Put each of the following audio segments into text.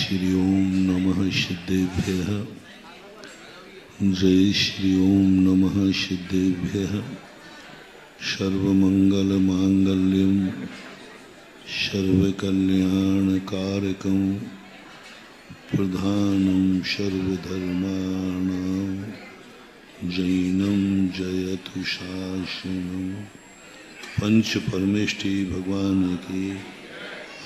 श्री ओम नमः सिद्धेभ्यः। जय श्री ओम नमः सिद्धेभ्यः। सर्वमंगलमांगल्यं सर्वकल्याणकारकं प्रधानं सर्वधर्माणां जैनं जयतु शासनं। पंच परमेष्ठी भगवान की,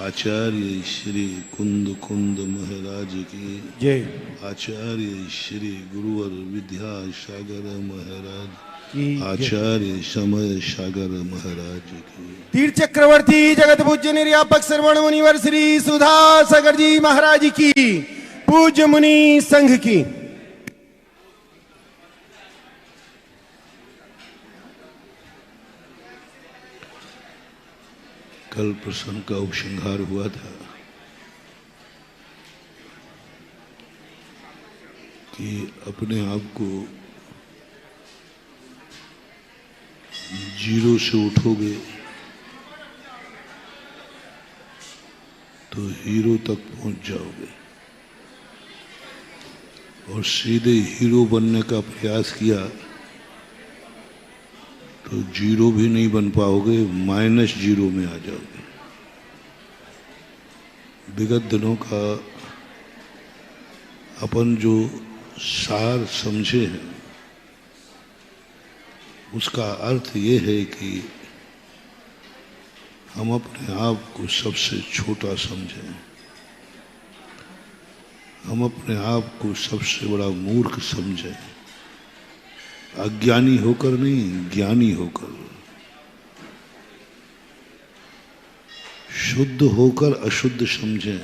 आचार्य श्री कुंद कुंद महाराज की जय। आचार्य श्री गुरुवर विद्यासागर महाराज की आचार्य समय सागर महाराज की। तीर्थ चक्रवर्ती जगत पूज्य निर्यापक श्रवण मुनिवर श्री सुधा सागर जी महाराज की, पूज्य मुनि संघ की। कल प्रसंग का उपसंहार हुआ था कि अपने आप को जीरो से उठोगे तो हीरो तक पहुंच जाओगे, और सीधे हीरो बनने का प्रयास किया तो जीरो भी नहीं बन पाओगे, माइनस जीरो में आ जाओगे। विगत दिनों का अपन जो सार समझे हैं उसका अर्थ ये है कि हम अपने आप को सबसे छोटा समझें, हम अपने आप को सबसे बड़ा मूर्ख समझें। अज्ञानी होकर नहीं, ज्ञानी होकर, शुद्ध होकर अशुद्ध समझें,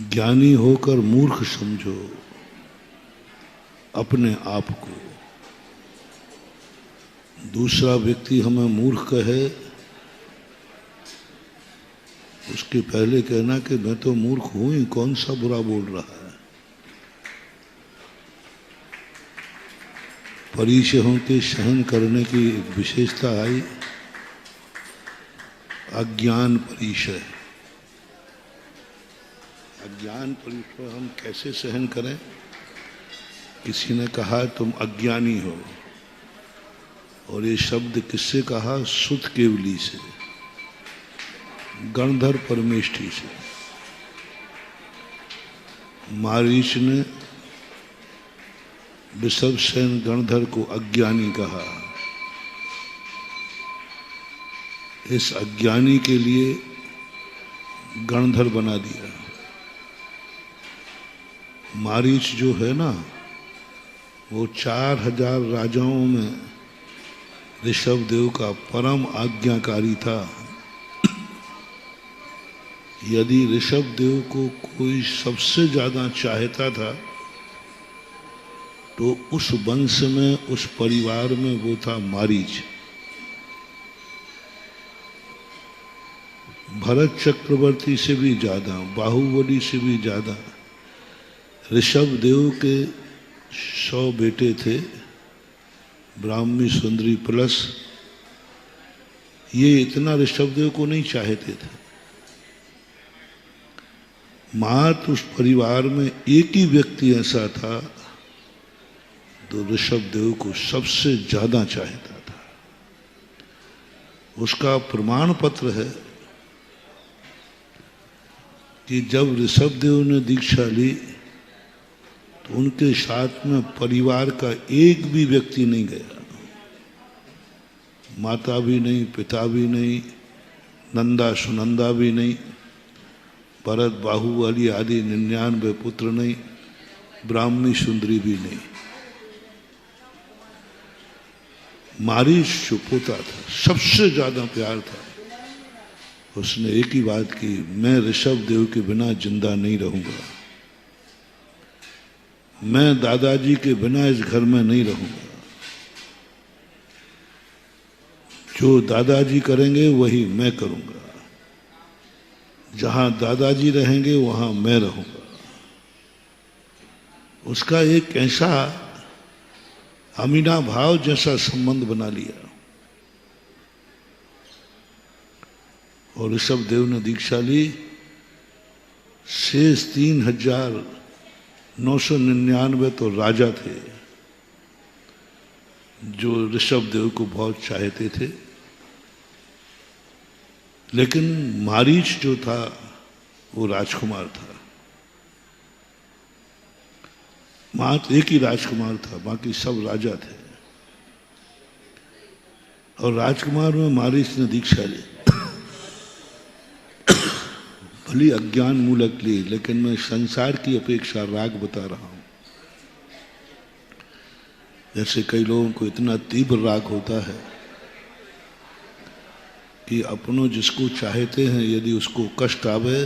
ज्ञानी होकर मूर्ख समझो अपने आप को। दूसरा व्यक्ति हमें मूर्ख कहे, उसके पहले कहना कि मैं तो मूर्ख हूं ही, कौन सा बुरा बोल रहा है। परिचयों के सहन करने की विशेषता आई, अज्ञान परिचय। अज्ञान परिचय हम कैसे सहन करें? किसी ने कहा तुम अज्ञानी हो, और ये शब्द किससे कहा? सुत केवली से, गणधर परमेष्ठी से। मारीच ने विषभसेन गणधर को अज्ञानी कहा। इस अज्ञानी के लिए गणधर बना दिया। मारीच जो है ना, वो 4000 राजाओं में ऋषभदेव का परम आज्ञाकारी था। यदि ऋषभदेव को कोई सबसे ज्यादा चाहता था तो उस वंश में, उस परिवार में वो था मारीच। भरत चक्रवर्ती से भी ज्यादा, बाहुबली से भी ज्यादा ऋषभदेव के 100 बेटे थे, ब्राह्मी सुंदरी प्लस। ये इतना ऋषभदेव को नहीं चाहते थे। मात्र उस परिवार में एक ही व्यक्ति ऐसा था तो ऋषभदेव को सबसे ज्यादा चाहता था। उसका प्रमाण पत्र है कि जब ऋषभदेव ने दीक्षा ली तो उनके साथ में परिवार का एक भी व्यक्ति नहीं गया। माता भी नहीं, पिता भी नहीं, नंदा सुनंदा भी नहीं, भरत बाहुबली आदि 99 पुत्र नहीं, ब्राह्मी सुंदरी भी नहीं। मारीच जो पोता था, सबसे ज्यादा प्यार था। उसने एक ही बात की, मैं ऋषभदेव के बिना जिंदा नहीं रहूंगा, मैं दादाजी के बिना इस घर में नहीं रहूंगा। जो दादाजी करेंगे वही मैं करूंगा, जहां दादाजी रहेंगे वहां मैं रहूंगा। उसका एक ऐसा अमीना भाव जैसा संबंध बना लिया। और ऋषभदेव ने दीक्षा ली शेष 3,999 तो राजा थे जो ऋषभ देव को बहुत चाहते थे, लेकिन मारीच जो था वो राजकुमार था। मात्र एक ही राजकुमार था, बाकी सब राजा थे। और राजकुमार में मारीच ने दीक्षा ली, भली अज्ञान मूलक ली, लेकिन मैं संसार की अपेक्षा राग बता रहा हूं। जैसे कई लोगों को इतना तीव्र राग होता है कि अपनों जिसको चाहते हैं यदि उसको कष्ट आवे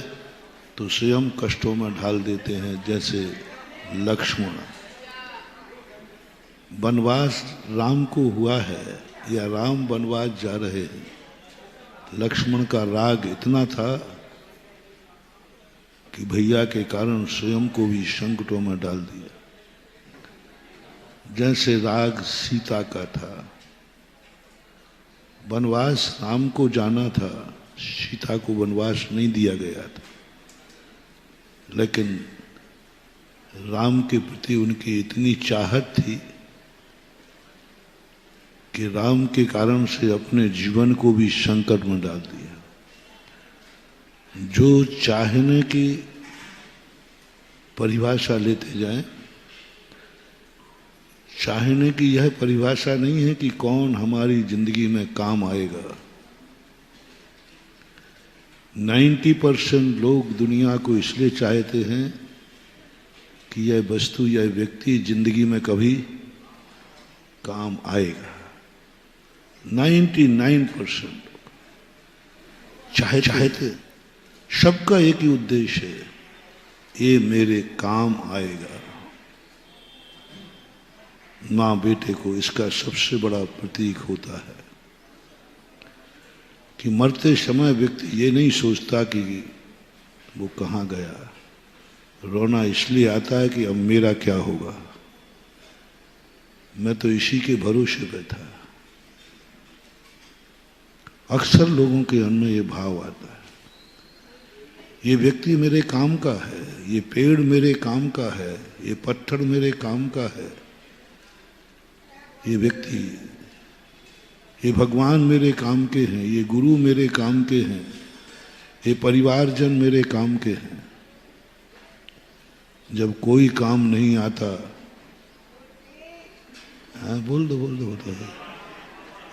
तो स्वयं कष्टों में ढाल देते हैं। जैसे लक्ष्मण, वनवास राम को हुआ है या राम वनवास जा रहे हैं, लक्ष्मण का राग इतना था कि भैया के कारण स्वयं को भी संकटों में डाल दिया। जैसे राग सीता का था, वनवास राम को जाना था, सीता को वनवास नहीं दिया गया था, लेकिन राम के प्रति उनकी इतनी चाहत थी कि राम के कारण से अपने जीवन को भी संकट में डाल दिया। जो चाहने की परिभाषा लेते जाएं, चाहने की यह परिभाषा नहीं है कि कौन हमारी जिंदगी में काम आएगा। 90% लोग दुनिया को इसलिए चाहते हैं कि यह वस्तु, यह व्यक्ति जिंदगी में कभी काम आएगा। 99% चाहते, सबका एक ही उद्देश्य है, ये मेरे काम आएगा। माँ बेटे को इसका सबसे बड़ा प्रतीक होता है कि मरते समय व्यक्ति ये नहीं सोचता कि वो कहाँ गया। रोना इसलिए आता है कि अब मेरा क्या होगा, मैं तो इसी के भरोसे पे था। अक्सर लोगों के मन में ये भाव आता है, ये व्यक्ति मेरे काम का है, ये पेड़ मेरे काम का है, ये पत्थर मेरे काम का है, ये व्यक्ति, ये भगवान मेरे काम के हैं, ये गुरु मेरे काम के हैं, ये परिवारजन मेरे काम के हैं। जब कोई काम नहीं आता, हाँ बोल दो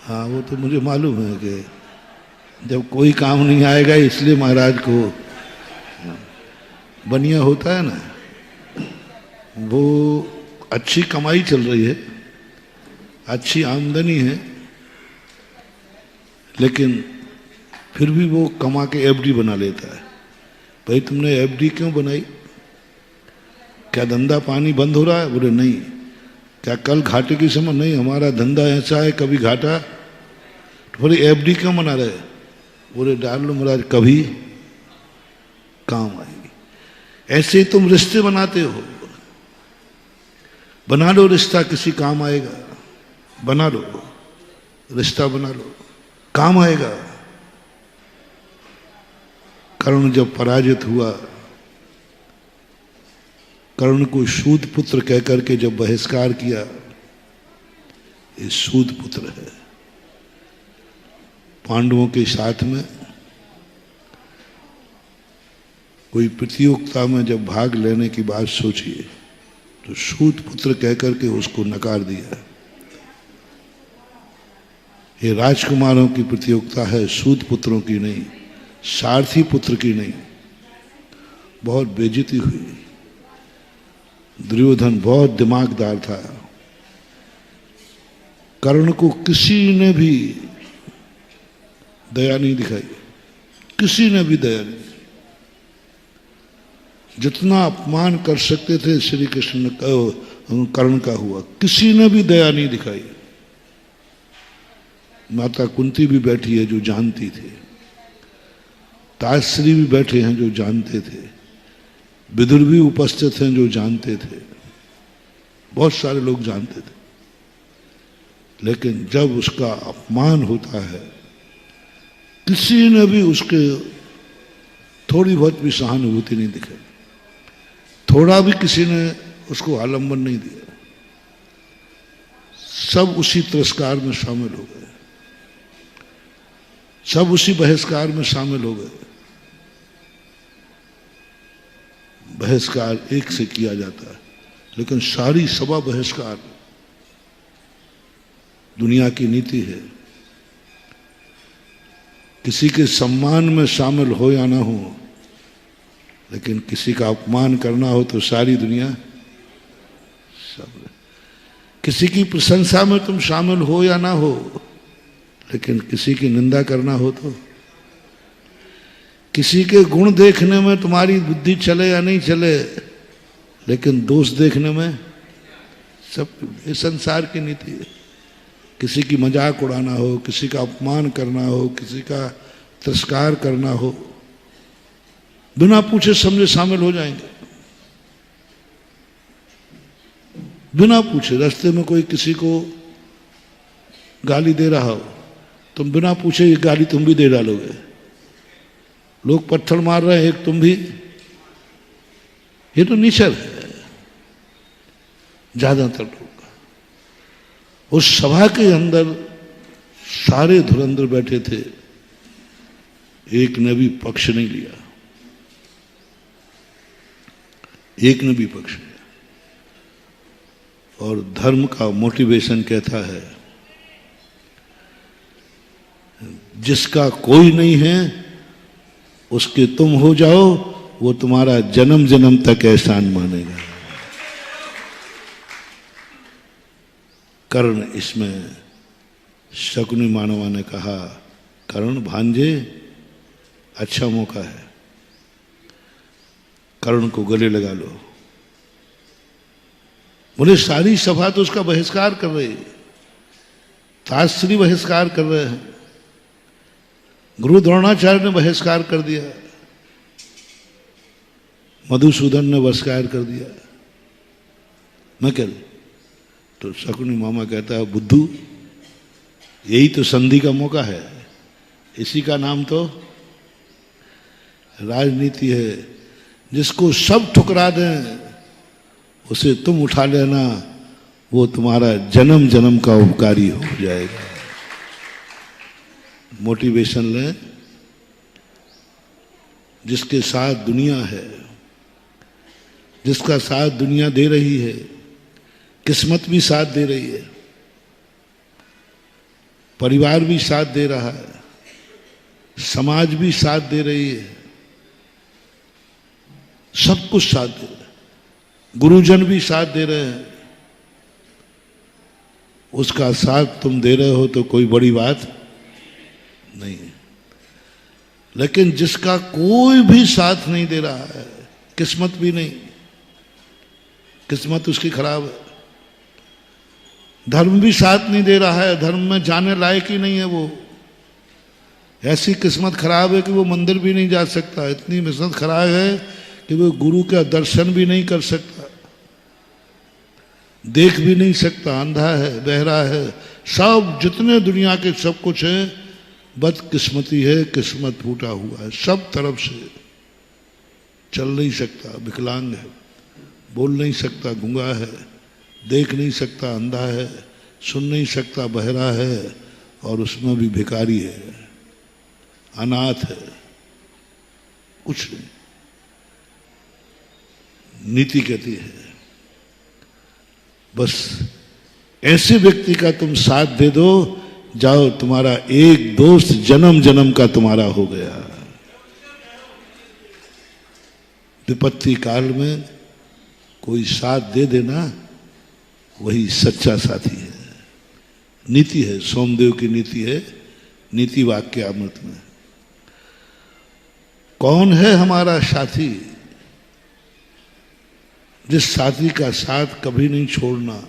हाँ वो तो मुझे मालूम है कि जब कोई काम नहीं आएगा इसलिए महाराज को बनिया होता है ना, वो अच्छी कमाई चल रही है, अच्छी आमदनी है, लेकिन फिर भी वो कमा के एफडी बना लेता है। भाई तुमने एफडी क्यों बनाई? क्या धंधा पानी बंद हो रहा है? बोले नहीं। क्या कल घाटे की समय? नहीं, हमारा धंधा ऐसा है कभी घाटा। तो बोले एफडी क्यों बना रहे? बोले डाल लो महाराज, कभी काम आएगी। ऐसे तुम रिश्ते बनाते हो, बना लो रिश्ता, किसी काम आएगा। बना लो रिश्ता, बना लो, काम आएगा। कर्ण जब पराजित हुआ, कर्ण को सूत पुत्र कहकर के जब बहिष्कार किया, ये सूत पुत्र है। पांडवों के साथ में कोई प्रतियोगिता में जब भाग लेने की बात सोचिए तो सूत पुत्र कहकर के उसको नकार दिया। ये राजकुमारों की प्रतियोगिता है, सूत पुत्रों की नहीं, सारथी पुत्र की नहीं। बहुत बेइज्जती हुई। दुर्योधन बहुत दिमागदार था, कर्ण को किसी ने भी दया नहीं दिखाई, किसी ने भी दया नहीं। जितना अपमान कर सकते थे श्री कृष्ण कर्ण का हुआ, किसी ने भी दया नहीं दिखाई। माता कुंती भी बैठी है जो जानती थी, ताश्री भी बैठे हैं जो जानते थे, विदुर भी उपस्थित हैं जो जानते थे, बहुत सारे लोग जानते थे। लेकिन जब उसका अपमान होता है, किसी ने भी उसके थोड़ी बहुत भी सहानुभूति नहीं दिखाई, थोड़ा भी किसी ने उसको आलंबन नहीं दिया, सब उसी तिरस्कार में शामिल हो गए, सब उसी बहिष्कार में शामिल हो गए। बहिष्कार एक से किया जाता है, लेकिन सारी सभा बहिष्कार दुनिया की नीति है। किसी के सम्मान में शामिल हो या ना हो, लेकिन किसी का अपमान करना हो तो सारी दुनिया सब। किसी की प्रशंसा में तुम शामिल हो या ना हो, लेकिन किसी की निंदा करना हो तो, किसी के गुण देखने में तुम्हारी बुद्धि चले या नहीं चले, लेकिन दोष देखने में सब। ये संसार की नीति है। किसी की मजाक उड़ाना हो, किसी का अपमान करना हो, किसी का तिरस्कार करना हो, बिना पूछे समझे शामिल हो जाएंगे। बिना पूछे रास्ते में कोई किसी को गाली दे रहा हो, तुम बिना पूछे ये गाली तुम भी दे डालोगे। लोग पत्थर मार रहे हैं, एक तुम भी। ये तो नेचर है ज्यादातर लोग। उस सभा के अंदर सारे धुरंधर बैठे थे, एक ने भी पक्ष नहीं लिया, एक ने भी पक्ष लिया। और धर्म का मोटिवेशन कहता है, जिसका कोई नहीं है उसके तुम हो जाओ, वो तुम्हारा जन्म जन्म तक एहसान मानेगा। कर्ण, इसमें शकुनी मानवा ने कहा, कर्ण भांजे अच्छा मौका है, कर्ण को गले लगा लो। बोले सारी सभा तो उसका बहिष्कार कर रही है, ताश्री बहिष्कार कर रहे हैं, गुरु द्रोणाचार्य ने बहिष्कार कर दिया, मधुसूदन ने बहिष्कार कर दिया, मैं कह तो शकुनी मामा कहता है, बुद्धू यही तो संधि का मौका है, इसी का नाम तो राजनीति है। जिसको सब ठुकरा दें उसे तुम उठा लेना, वो तुम्हारा जन्म जन्म का उपकारी हो जाएगा। मोटिवेशन लें, जिसके साथ दुनिया है, जिसका साथ दुनिया दे रही है, किस्मत भी साथ दे रही है, परिवार भी साथ दे रहा है, समाज भी साथ दे रही है, सब कुछ साथ दे रहा है, गुरुजन भी साथ दे रहे हैं। उसका साथ तुम दे रहे हो तो कोई बड़ी बात नहीं है। लेकिन जिसका कोई भी साथ नहीं दे रहा है, किस्मत भी नहीं, किस्मत उसकी खराब है, धर्म भी साथ नहीं दे रहा है, धर्म में जाने लायक ही नहीं है वो, ऐसी किस्मत खराब है कि वो मंदिर भी नहीं जा सकता, इतनी किस्मत खराब है कि वो गुरु का दर्शन भी नहीं कर सकता, देख भी नहीं सकता, अंधा है, बहरा है, सब जितने दुनिया के सब कुछ है, बदकिस्मती है, किस्मत फूटा हुआ है, सब तरफ से चल नहीं सकता, विकलांग है, बोल नहीं सकता, गूंगा है, देख नहीं सकता, अंधा है, सुन नहीं सकता, बहरा है, और उसमें भी भिखारी है, अनाथ है, कुछ नहीं। नीति कहती है बस ऐसे व्यक्ति का तुम साथ दे दो, जाओ तुम्हारा एक दोस्त जन्म जन्म का तुम्हारा हो गया। विपत्ति काल में कोई साथ दे देना, वही सच्चा साथी है। नीति है, सोमदेव की नीति है, नीति वाक्य अमृत में। कौन है हमारा साथी? जिस साथी का साथ कभी नहीं छोड़ना,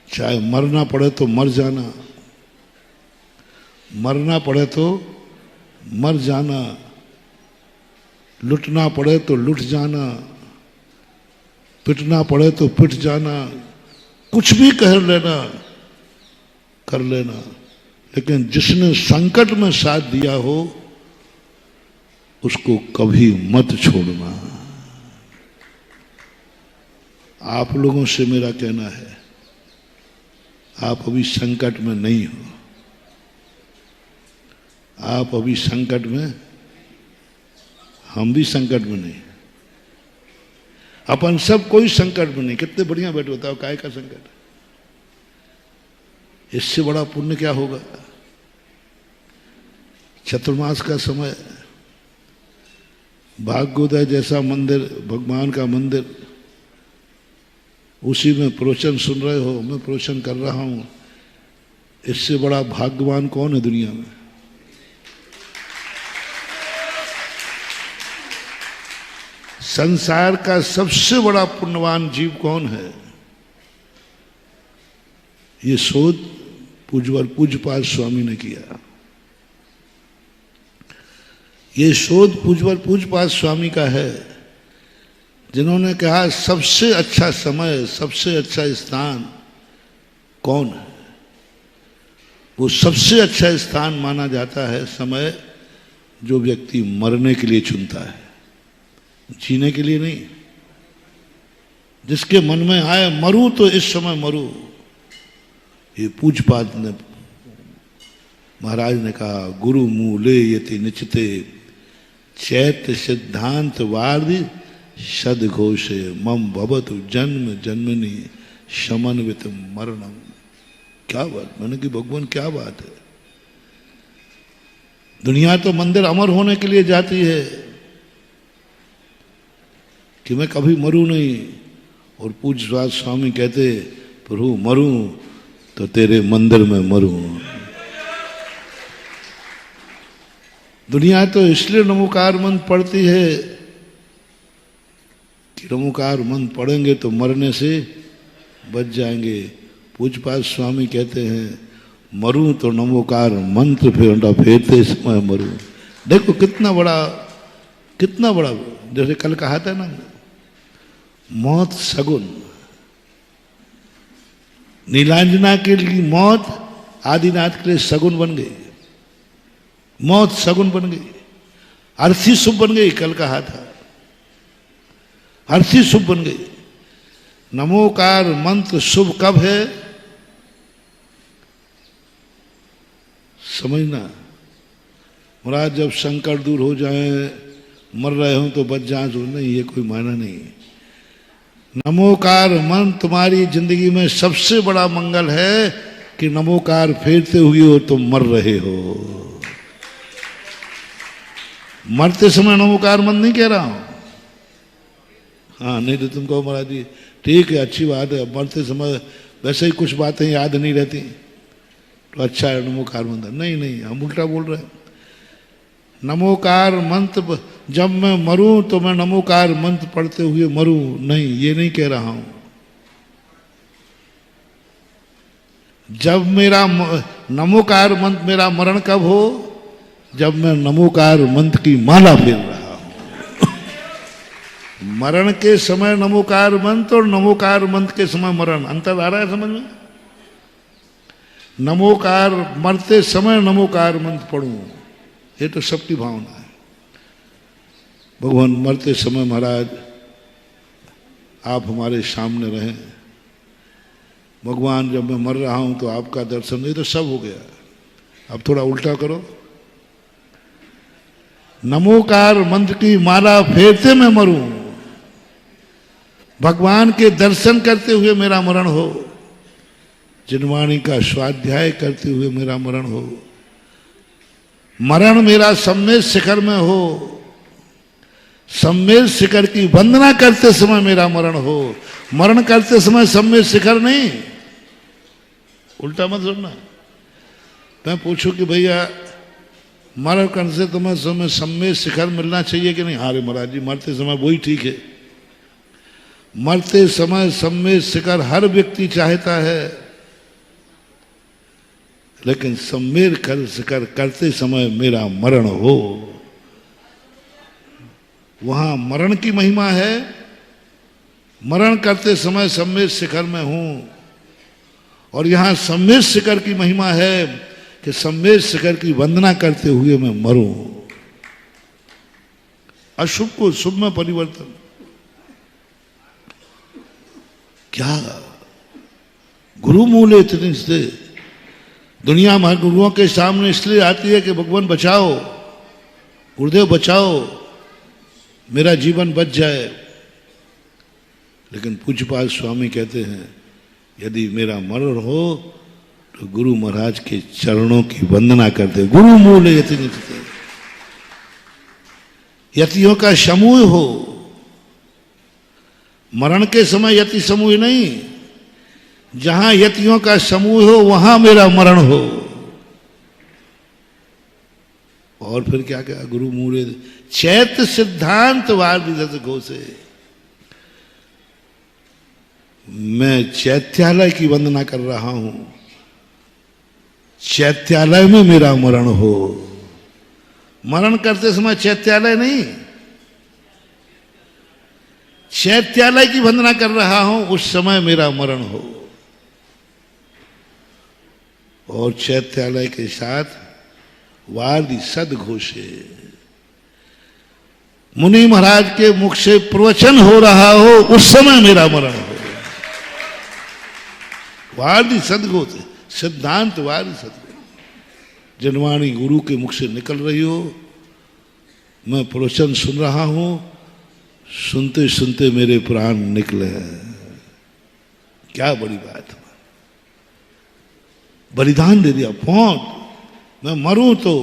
चाहे मरना पड़े तो मर जाना, मरना पड़े तो मर जाना, लुटना पड़े तो लुट जाना, पिटना पड़े तो पिट जाना, कुछ भी कह लेना, कर लेना, लेकिन जिसने संकट में साथ दिया हो उसको कभी मत छोड़ना। आप लोगों से मेरा कहना है, आप अभी संकट में नहीं हो, आप अभी संकट में, हम भी संकट में नहीं, अपन सब कोई संकट में नहीं। कितने बढ़िया बैठे, बताओ काय का संकट, इससे बड़ा पुण्य क्या होगा। चतुर्मास का समय, भाग्योदय जैसा मंदिर, भगवान का मंदिर, उसी में प्रवचन सुन रहे हो, मैं प्रवचन कर रहा हूं, इससे बड़ा भाग्यवान कौन है दुनिया में। संसार का सबसे बड़ा पुण्यवान जीव कौन है। ये शोध पूज्यपाद स्वामी ने किया। ये शोध पूज्यपाद स्वामी का है, जिन्होंने कहा सबसे अच्छा समय, सबसे अच्छा स्थान कौन है। वो सबसे अच्छा स्थान माना जाता है समय जो व्यक्ति मरने के लिए चुनता है, जीने के लिए नहीं। जिसके मन में आए मरूं तो इस समय मरूं। ये पूज्यपाद ने, महाराज ने कहा, गुरु मूले यति निचिते चैत्य सिद्धांत वार्दि सदघोषे मम भवतु जन्म जन्मनि समन्वित मरणम। क्या बात, मैंने कि भगवान क्या बात है। दुनिया तो मंदिर अमर होने के लिए जाती है कि मैं कभी मरूं नहीं, और पूज्यपाद स्वामी कहते प्रभु मरूं तो तेरे मंदिर में मरूं। दुनिया तो इसलिए नमोकार मंत्र पढ़ती है कि नमोकार मंत्र पढ़ेंगे तो मरने से बच जाएंगे। पूज्यपाद स्वामी कहते हैं मरूं तो नमोकार मंत्र फेरते समय मरूं। देखो कितना बड़ा, कितना बड़ा, जैसे कल कहा था ना, मौत सगुन। नीलांजना के लिए मौत आदिनाथ के लिए सगुन बन गई, मौत सगुन बन गई, अर्थी शुभ बन गई। कल कहा था अर्थी शुभ बन गई। नमोकार मंत्र शुभ कब है समझना। महाराज जब संकट दूर हो जाए, मर रहे हो तो बच जाए, तो नहीं, ये कोई मायना नहीं। नमोकार मंत्र तुम्हारी जिंदगी में सबसे बड़ा मंगल है कि नमोकार फेरते हुए हो तुम मर रहे हो। मरते समय नमोकार मंत्र नहीं कह रहा हूं, हाँ, नहीं तो तुमको महाराज जी ठीक है, अच्छी बात है, मरते समय वैसे ही कुछ बातें याद नहीं रहती तो अच्छा है नमोकार मंत्र। नहीं नहीं, हम उल्टा बोल रहे हैं। नमोकार मंत्र जब मैं मरूं तो मैं नमोकार मंत्र पढ़ते हुए मरूं, नहीं, ये नहीं कह रहा हूं। जब मेरा नमोकार मंत्र, मेरा मरण कब हो, जब मैं नमोकार मंत्र की माला फेर रहा हूं। मरण के समय नमोकार मंत्र और नमोकार मंत्र के समय मरण, अंतर आ रहा है समझ में। नमोकार मरते समय नमोकार मंत्र पढ़ूं, ये तो सबकी भावना है। भगवान मरते समय महाराज आप हमारे सामने रहें। भगवान जब मैं मर रहा हूं तो आपका दर्शन, नहीं तो सब हो गया। अब थोड़ा उल्टा करो, नमोकार मंत्र की माला फेरते मैं मरूं, भगवान के दर्शन करते हुए मेरा मरण हो, जिनवाणी का स्वाध्याय करते हुए मेरा मरण हो, मरण मेरा सम्मेद शिखर में हो, सम्मेद शिखर की वंदना करते समय मेरा मरण हो। मरण करते समय सम्मेद शिखर नहीं, उल्टा मत सुनना। मैं पूछूं कि भैया मरण करने से तुम्हें समय सम्मेद शिखर मिलना चाहिए कि नहीं। अरे महाराज जी मरते समय वही ठीक है। मरते समय सम्मेद शिखर हर व्यक्ति चाहता है, लेकिन सम्मेद कर शिखर करते समय मेरा मरण हो, वहां मरण की महिमा है। मरण करते समय सम्मेद शिखर में हूं, और यहां सम्मेद शिखर की महिमा है कि सम्मेद शिखर की वंदना करते हुए मैं मरूं। अशुभ को शुभ में परिवर्तन। क्या गुरु मूल इतने से दुनिया में गुरुओं के सामने इसलिए आती है कि भगवान बचाओ, गुरुदेव बचाओ, मेरा जीवन बच जाए। लेकिन पूज्यपाल स्वामी कहते हैं यदि मेरा मरण हो तो गुरु महाराज के चरणों की वंदना कर दे। गुरु मूल यति नित्य, यतियों का समूह हो। मरण के समय यति समूह नहीं, जहां यतियों का समूह हो वहां मेरा मरण हो। और फिर क्या क्या गुरु मूले चैत्य सिद्धांत वाद घोषे। मैं चैत्यालय की वंदना कर रहा हूं, चैत्यालय में मेरा मरण हो। मरण करते समय चैत्यालय नहीं, चैत्यालय की वंदना कर रहा हूं, उस समय मेरा मरण हो। और चैत्यालय के साथ वादी सदघोषे, मुनि महाराज के मुख से प्रवचन हो रहा हो, उस समय मेरा मरण हो। वादी सदघोष, सिद्धांत वादी सदघोष। जनवाणी गुरु के मुख से निकल रही हो, मैं प्रवचन सुन रहा हूं, सुनते सुनते मेरे प्राण निकले हैं। क्या बड़ी बात है, बलिदान दे दिया। पौंट मैं मरूं तो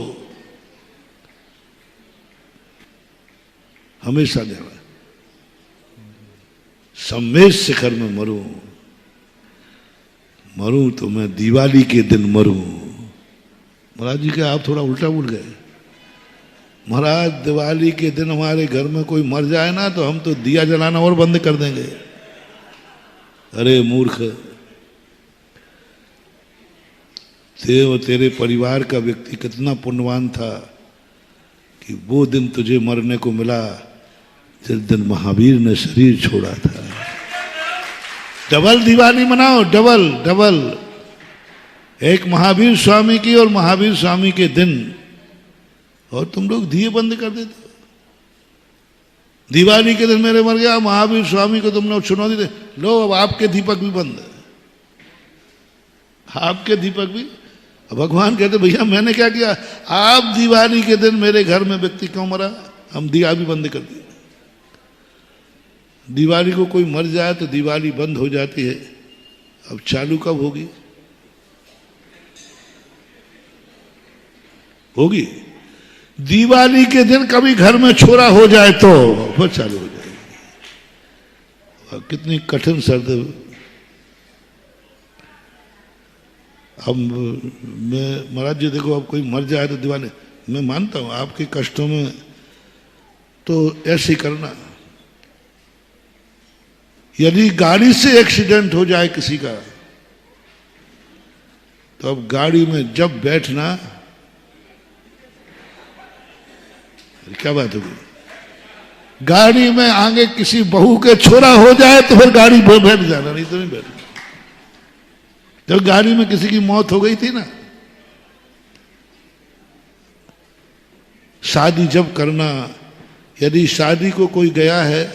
हमेशा जाना, सम्मेश शिखर में मरूं, मरूं तो मैं दिवाली के दिन मरूं। महाराज जी के आप थोड़ा उल्टा बोल गए। महाराज दिवाली के दिन हमारे घर में कोई मर जाए ना तो हम तो दिया जलाना और बंद कर देंगे। अरे मूर्ख, तेरे परिवार का व्यक्ति कितना पुण्यवान था कि वो दिन तुझे मरने को मिला जिस दिन महावीर ने शरीर छोड़ा था। डबल दिवाली मनाओ, डबल डबल। एक महावीर स्वामी की और महावीर स्वामी के दिन, और तुम लोग दिए बंद कर देते हो। दिवाली के दिन मेरे मर गया, महावीर स्वामी को तुमने चुनौती दे, लो अब आपके दीपक भी बंद है, आपके दीपक भी। भगवान कहते भैया मैंने क्या किया, आप दिवाली के दिन मेरे घर में व्यक्ति क्यों मरा, हम दिया भी बंद कर दिए। दिवाली को कोई मर जाए तो दिवाली बंद हो जाती है, अब चालू कब होगी? होगी दिवाली के दिन कभी घर में छोरा हो जाए तो फिर चालू हो जाएगी। कितनी कठिन शर्त। अब मैं महाराज जी देखो, अब कोई मर जाए तो दिवाली, मैं मानता हूं आपके कष्टों में तो ऐसे ही करना। यदि गाड़ी से एक्सीडेंट हो जाए किसी का तो अब गाड़ी में जब बैठना, क्या बात होगी, गाड़ी में आगे किसी बहू के छोरा हो जाए तो फिर गाड़ी में बैठ जाना, नहीं तो नहीं बैठना। जब गाड़ी में किसी की मौत हो गई थी ना, शादी जब करना, यदि शादी को कोई गया है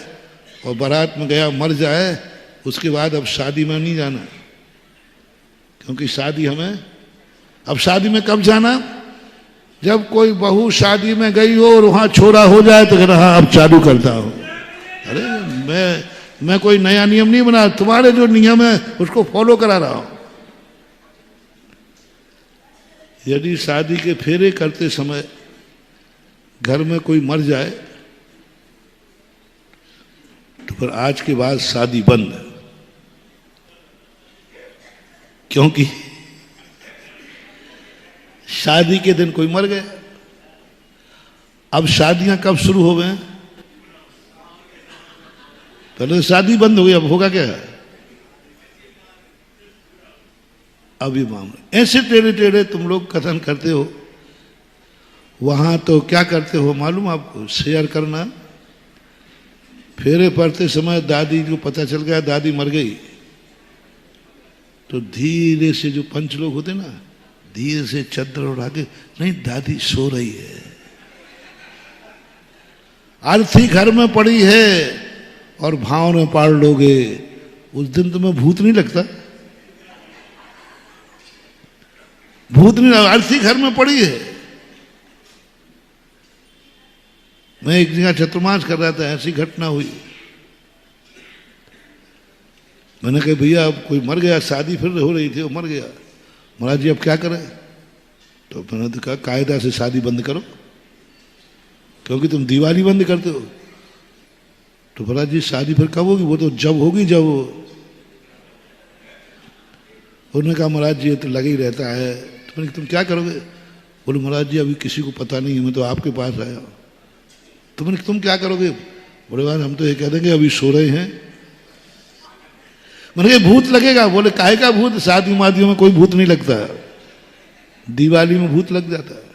और बारात में गया मर जाए, उसके बाद अब शादी में नहीं जाना, क्योंकि शादी हमें, अब शादी में कब जाना, जब कोई बहू शादी में गई हो और वहां छोरा हो जाए तो कहना हाँ अब चालू करता हूं। अरे मैं कोई नया नियम नहीं बना, तुम्हारे जो नियम है उसको फॉलो करा रहा हूं। यदि शादी के फेरे करते समय घर में कोई मर जाए तो फिर आज के बाद शादी बंद, क्योंकि शादी के दिन कोई मर गया। अब शादियां कब शुरू हो गए, पहले तो शादी बंद हो गई, अब होगा क्या? अभी मामले ऐसे टेढ़े टेढ़े तुम लोग कथन करते हो। वहां तो क्या करते हो मालूम आपको, शेयर करना। फेरे पड़ते समय दादी को पता चल गया दादी मर गई, तो धीरे से जो पंच लोग होते ना, धीरे से चादर उड़ा के, नहीं दादी सो रही है। अर्थी घर में पड़ी है और भाव ने पाड़ लोगे, उस दिन तुम्हें भूत नहीं लगता? भूत नहीं लगता, अर्थी घर में पड़ी है। मैं एक जगह चतुर्मास कर रहा था, ऐसी घटना हुई। मैंने कहा भैया अब कोई मर गया, शादी फिर हो रही थी, वो मर गया, महाराज जी अब क्या करें? तो मैंने तो कहा कायदा से शादी बंद करो, क्योंकि तुम दिवाली बंद करते हो। तो महाराज जी शादी फिर कब होगी? वो तो जब होगी जब। उन्होंने कहा महाराज जी ये तो लग ही रहता है। तो मैंने तुम क्या करोगे? बोले महाराज जी अभी किसी को पता नहीं, मैं तो आपके पास आया। तो मैंने तुम क्या करोगे? बोले महाराज हम तो ये कह देंगे अभी सो रहे हैं। मैंने कहा भूत लगेगा? बोले काहे का भूत, शादी मादियों में कोई भूत नहीं लगता, दिवाली में भूत लग जाता है।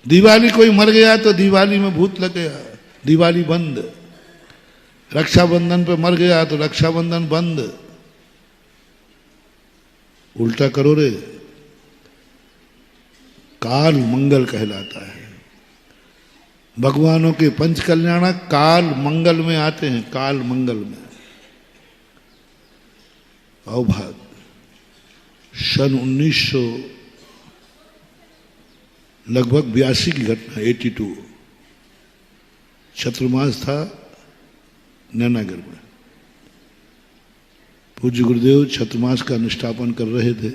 दिवाली कोई मर गया तो दिवाली में भूत लग गया, दिवाली बंद। रक्षाबंधन पे मर गया तो रक्षाबंधन बंद। उल्टा करो रे, काल मंगल कहलाता है। भगवानों के पंच कल्याणक काल मंगल में आते हैं, काल मंगल में। अवभाग सन 1900 लगभग 82 की घटना, 82। चतुर्मास था नैनागर में। पूज्य गुरुदेव चतुर्मास का अनुष्ठापन कर रहे थे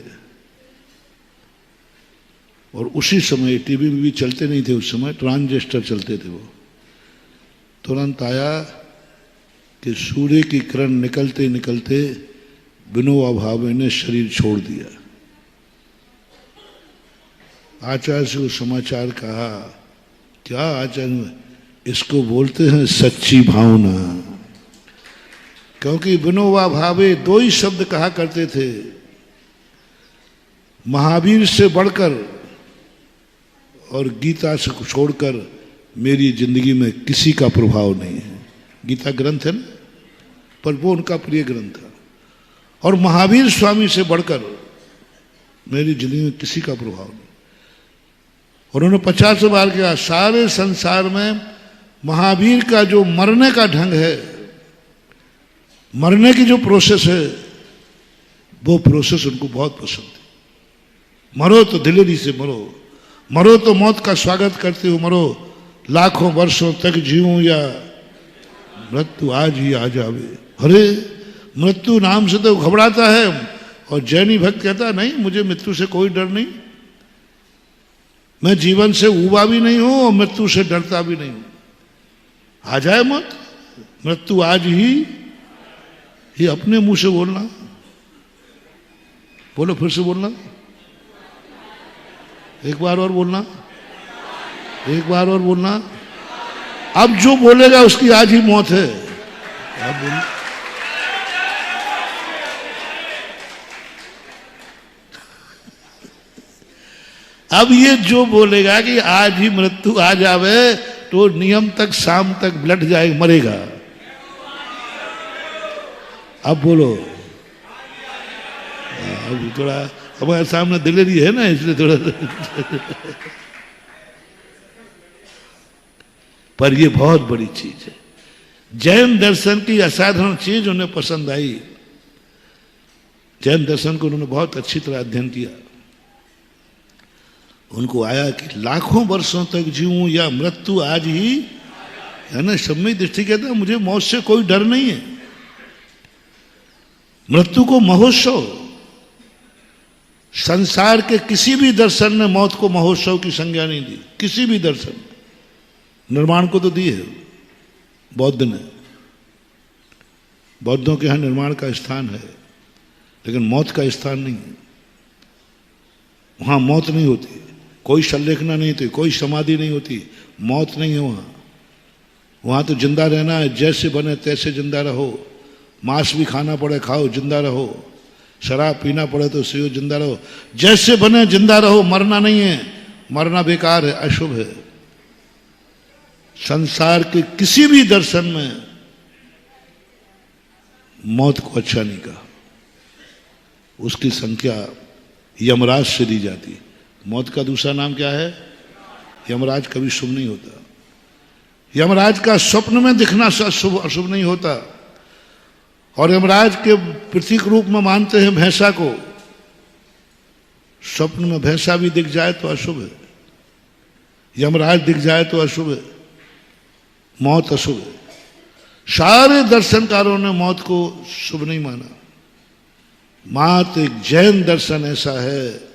और उसी समय टीवी भी चलते नहीं थे, उस समय ट्रांजिस्टर चलते थे। वो तुरंत आया कि सूर्य की किरण निकलते निकलते विनोबा भावे ने शरीर छोड़ दिया। आचार्य से वो समाचार कहा, क्या आचार्य? इसको बोलते हैं सच्ची भावना। क्योंकि विनोबा भावे दो ही शब्द कहा करते थे, महावीर से बढ़कर और गीता से छोड़कर मेरी जिंदगी में किसी का प्रभाव नहीं है। गीता ग्रंथ है ना, पर वो उनका प्रिय ग्रंथ था। और महावीर स्वामी से बढ़कर मेरी जिंदगी में किसी का प्रभाव नहीं। उन्होंने 50 बार किया, सारे संसार में महावीर का जो मरने का ढंग है, मरने की जो प्रोसेस है, वो प्रोसेस उनको बहुत पसंद है। मरो तो दिलेरी से मरो, मरो तो मौत का स्वागत करते हो मरो, लाखों वर्षों तक जीऊं या मृत्यु आज ही आ जावे। अरे मृत्यु नाम से तो घबराता है, और जैनी भक्त कहता नहीं मुझे मृत्यु से कोई डर नहीं, मैं जीवन से ऊबा भी नहीं हूं और मृत्यु से डरता भी नहीं हूं। आ जाए मत, मृत्यु आज ही, ये अपने मुंह से बोलना। बोलो फिर से बोलना, एक बार और बोलना, एक बार और बोलना। अब जो बोलेगा उसकी आज ही मौत है। अब बोल, अब ये जो बोलेगा कि आज ही मृत्यु आ जावे, तो नियम तक शाम तक ब्लड जाए, मरेगा। अब बोलो, अब थोड़ा हमारे सामने दिलेरी है ना, इसलिए थोड़ा पर ये बहुत बड़ी चीज है। जैन दर्शन की असाधारण चीज उन्हें पसंद आई। जैन दर्शन को उन्होंने बहुत अच्छी तरह अध्ययन किया। उनको आया कि लाखों वर्षों तक जीऊं या मृत्यु आज ही, है ना। समय दृष्टि कहता है मुझे मौत से कोई डर नहीं है। मृत्यु को महोत्सव, संसार के किसी भी दर्शन ने मौत को महोत्सव की संज्ञा नहीं दी। किसी भी दर्शन, निर्माण को तो दी है बौद्ध ने, बौद्धों के यहां निर्माण का स्थान है, लेकिन मौत का स्थान नहीं है। वहां मौत नहीं होती, कोई संलेखना नहीं होती, कोई समाधि नहीं होती, मौत नहीं है वहां। वहां तो जिंदा रहना है, जैसे बने तैसे जिंदा रहो। मांस भी खाना पड़े खाओ, जिंदा रहो। शराब पीना पड़े तो सियो, जिंदा रहो। जैसे बने जिंदा रहो, मरना नहीं है, मरना बेकार है, अशुभ है। संसार के किसी भी दर्शन में मौत को अच्छा नहीं कहा। उसकी संख्या यमराज से दी जाती। मौत का दूसरा नाम क्या है? यमराज कभी शुभ नहीं होता। यमराज का स्वप्न में दिखना शुभ अशुभ नहीं होता। और यमराज के प्रतीक रूप में मानते हैं भैंसा को। स्वप्न में भैंसा भी दिख जाए तो अशुभ है, यमराज दिख जाए तो अशुभ है, मौत अशुभ है। सारे दर्शनकारों ने मौत को शुभ नहीं माना। मात्र एक जैन दर्शन ऐसा है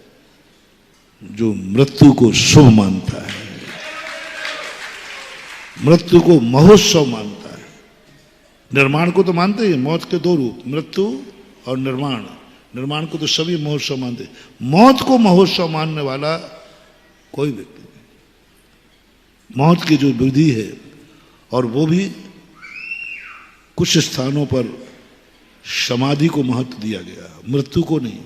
जो मृत्यु को शुभ मानता है, मृत्यु को महोत्सव मानता है। निर्माण को तो मानते ही, मौत के दो रूप, मृत्यु और निर्माण। निर्माण को तो सभी महोत्सव मानते, मौत को महोत्सव मानने वाला कोई व्यक्ति नहीं। मौत की जो विधि है, और वो भी कुछ स्थानों पर समाधि को महत्व दिया गया, मृत्यु को नहीं।